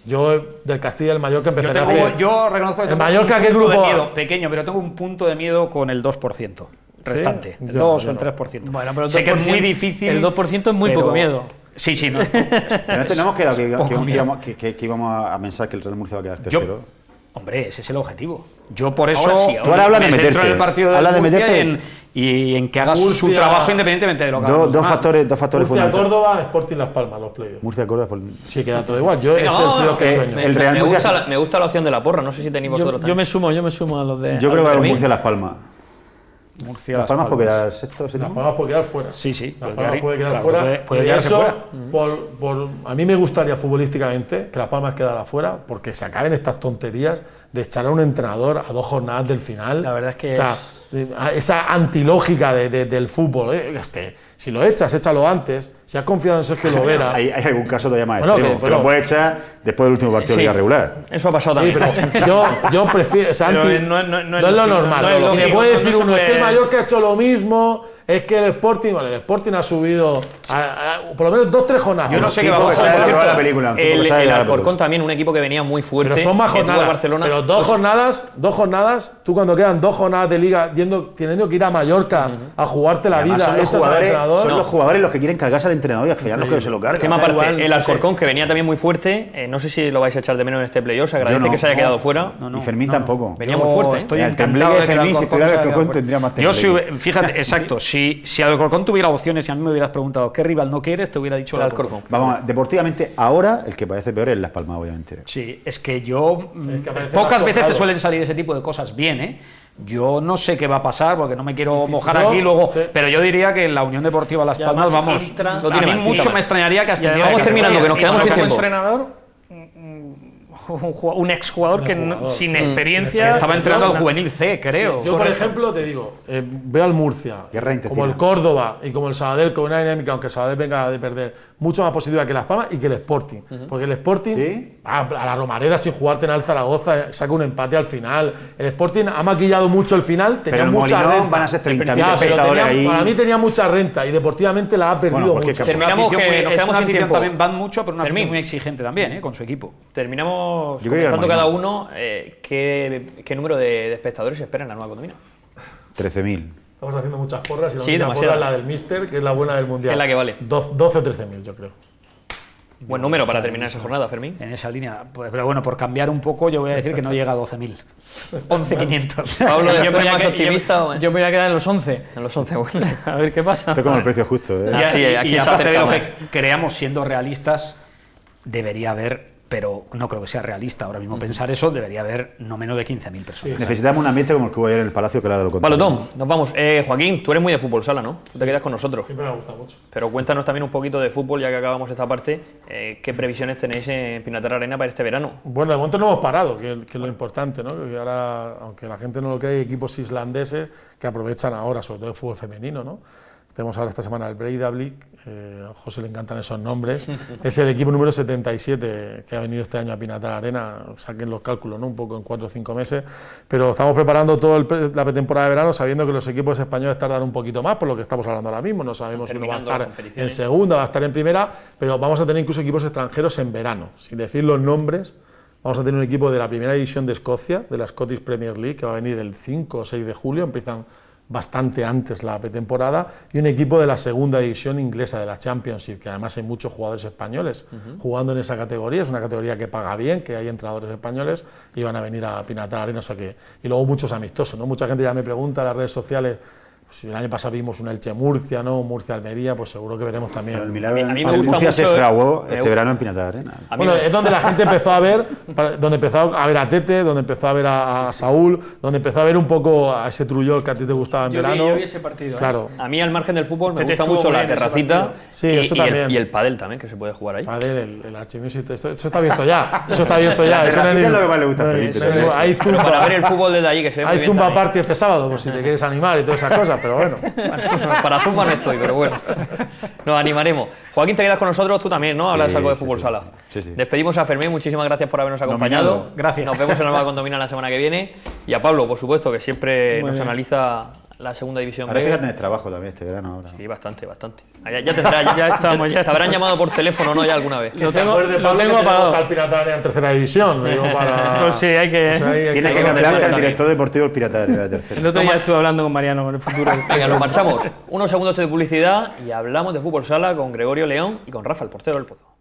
yo del Castilla y el Mallorca empezaré a hacer... Yo reconozco que el Mallorca, ¿qué grupo? De miedo, pequeño, pero tengo un punto de miedo con el 2% restante. ¿Sí? El 2 o el 3%. Bueno, pero sé que es muy difícil. El 2% es muy poco miedo. Sí, no. Pero no tenemos quedado que íbamos a pensar que el Real Murcia va a quedar tercero. Hombre, ese es el objetivo. Yo por eso tú ahora hablas de meterte. En el partido de Murcia y en que hagas su trabajo independientemente de lo que hagas. Dos factores Murcia, fundamentales. Córdoba, Sporting Las Palmas, los playoffs. Murcia, Córdoba, sí, queda todo igual. Yo es el playoff que sueño. El Real Murcia me gusta la opción de la porra, no sé si tenéis vosotros también. Yo me sumo a los de... Yo creo que el Murcia Las Palmas. Las Palmas puede quedar sexto, Las Palmas puede quedar fuera. Sí. Las Palmas puede quedar fuera. Puede quedarse fuera. A mí me gustaría futbolísticamente que Las Palmas quedara fuera, porque se acaben estas tonterías de echar a un entrenador a 2 jornadas del final. La verdad es que esa antilógica del fútbol. Si lo echas, échalo antes. Si has confiado en Sergio Lovera. Hay algún caso todavía más extremo, pero lo puedes echar después del último partido de liga regular. Eso ha pasado también. Pero yo prefiero. No es lo normal. Y le puede decir uno, es que el Mallorca ha hecho lo mismo. Es que el Sporting ha subido por lo menos 2 o 3 jornadas. Yo no sé qué va a pasar. La película, el Alcorcón también, un equipo que venía muy fuerte. Pero son más jornadas. Barcelona, pero 2 jornadas, tú cuando quedan 2 jornadas de liga teniendo que ir a Mallorca a jugarte la vida, son los jugadores los que quieren cargarse al entrenador y al final los que se lo cargan. Tema aparte, el Alcorcón, que venía también muy fuerte, no sé si lo vais a echar de menos en este playoff, se agradece que se haya quedado fuera. Y Fermín tampoco. Venía muy fuerte. Estoy encantado de que Fermín, si estuviera el Alcorcón tendría más tiempo. Fíjate, exacto, si Alcorcón tuviera opciones y a mí me hubieras preguntado qué rival no quieres, te hubiera dicho el Alcorcón. Vamos, deportivamente ahora el que parece peor es Las Palmas, obviamente. Sí, es que yo pocas veces te suelen salir ese tipo de cosas bien, ¿eh? Yo no sé qué va a pasar porque no me quiero mojar aquí luego, pero yo diría que la Unión Deportiva Las Palmas, vamos, a mí mucho me extrañaría que ascendiera. Vamos terminando, que nos quedamos sin tiempo. Un exjugador sin experiencia. Estaba entrenando al juvenil C, creo. Yo, por ejemplo, te digo, veo al Murcia, como el Córdoba y como el Sabadell, con una dinámica, aunque el Sabadell venga de perder, mucho más positiva que Las Palmas y que el Sporting. Porque el Sporting, a la Romareda, sin jugarte en el Zaragoza, saca un empate al final. El Sporting ha maquillado mucho el final, tenía mucha renta. Van a ser 30.000 espectadores ahí. Para mí tenía mucha renta y deportivamente la ha perdido mucho. Terminamos que nos quedamos sin tiempo. También van mucho, pero una afición muy exigente también, con su equipo. Terminamos comentando cada uno qué número de espectadores espera en la nueva Condomina. 13.000. Estamos haciendo muchas porras y la única porra es la del Míster, que es la buena del Mundial. Es la que vale. 12 o 13.000, yo creo. Buen número para terminar esa jornada, Fermín. En esa línea. Pero bueno, por cambiar un poco, yo voy a decir que no llega a 12.000. 11.500. Pablo, yo soy más optimista. Yo voy a quedar en los 11. En los 11, bueno. A ver qué pasa. Esto es como el precio justo, ¿eh? Y aparte de lo que creamos siendo realistas, debería haber pero no creo que sea realista ahora mismo pensar eso. Debería haber no menos de 15.000 personas. Necesitamos un ambiente como el que hubo ayer en el Palacio, que lo Vale, Tom, nos vamos. Joaquín, tú eres muy de fútbol sala, ¿no? Tú te quedas con nosotros. Siempre me gusta mucho. Pero cuéntanos también un poquito de fútbol, ya que acabamos esta parte. ¿Qué previsiones tenéis en Pinatar Arena para este verano? Bueno, de momento no hemos parado, que es lo importante, ¿no? Que ahora, aunque la gente no lo cree, hay equipos islandeses que aprovechan ahora, sobre todo el fútbol femenino, ¿no? Tenemos ahora esta semana el Breiðablik, a José le encantan esos nombres, es el equipo número 77 que ha venido este año a Pinatar Arena, saquen los cálculos, ¿no? Un poco en 4 o 5 meses, pero estamos preparando toda la pretemporada de verano sabiendo que los equipos españoles tardan un poquito más, por lo que estamos hablando ahora mismo, no sabemos si uno va a estar en segunda, va a estar en primera, pero vamos a tener incluso equipos extranjeros en verano, sin decir los nombres. Vamos a tener un equipo de la primera división de Escocia, de la Scottish Premier League, que va a venir el 5 o 6 de julio, empiezan bastante antes la pretemporada, y un equipo de la segunda división inglesa, de la Championship, que además hay muchos jugadores españoles jugando en esa categoría. Es una categoría que paga bien, que hay entrenadores españoles y van a venir a Pinatar Arena, o sea que, y luego muchos amistosos, ¿no? Mucha gente ya me pregunta en las redes sociales, si el año pasado vimos un Elche Murcia, ¿no? Murcia Almería, pues seguro que veremos también. El milagro A mí me gusta Murcia mucho, se fraguó este verano en Pinatar Arena. Bueno, es donde la gente empezó a ver, donde empezó a ver a Tete, donde empezó a ver a Saúl, donde empezó a ver un poco a ese Trullol que a ti te gustaba en verano. Yo vi ese partido. Claro. A mí, al margen del fútbol, me Tete gusta estuvo mucho muy la bien ese terracita partido. Sí, eso también. y el pádel también, que se puede jugar ahí. Padel, el Archimusic, eso está abierto ya. Eso está abierto ya. Eso Es lo que más le gusta a Felipe. hay Pero para ver el zumba, fútbol desde allí, que se ve muy hay bien zumba también. party este sábado, pues si te quieres animar y todas esas cosas, pero bueno. Para zumba no estoy, pero bueno. Nos animaremos. Joaquín, te quedas con nosotros, tú también, ¿no? Hablas Sí, algo de sí, fútbol sí. sala. Sí, sí. Despedimos a Fermín, muchísimas gracias por habernos acompañado. Nominado. Gracias. Nos vemos en Alba con Domina la semana que viene. Y a Pablo, por supuesto, que siempre Muy nos bien. analiza la segunda división Ahora empieza a B. tener trabajo también este verano. Ahora. Sí, bastante. Ya estamos, ya te habrán llamado por teléfono, ¿no? Ya alguna vez. Lo Se tengo, acuerde, lo Pablo, tengo que tenemos apagado. al Pinatar Arena en tercera división. Lo digo para... Pues sí, hay que... O sea, ahí hay Tienes que que- cambiarte al también. director deportivo del Pinatar Arena de tercera. El otro día estuve hablando con Mariano en el futuro. Venga, nos marchamos. Unos segundos de publicidad y hablamos de fútbol sala con Gregorio León y con Rafa, el portero del Pozo.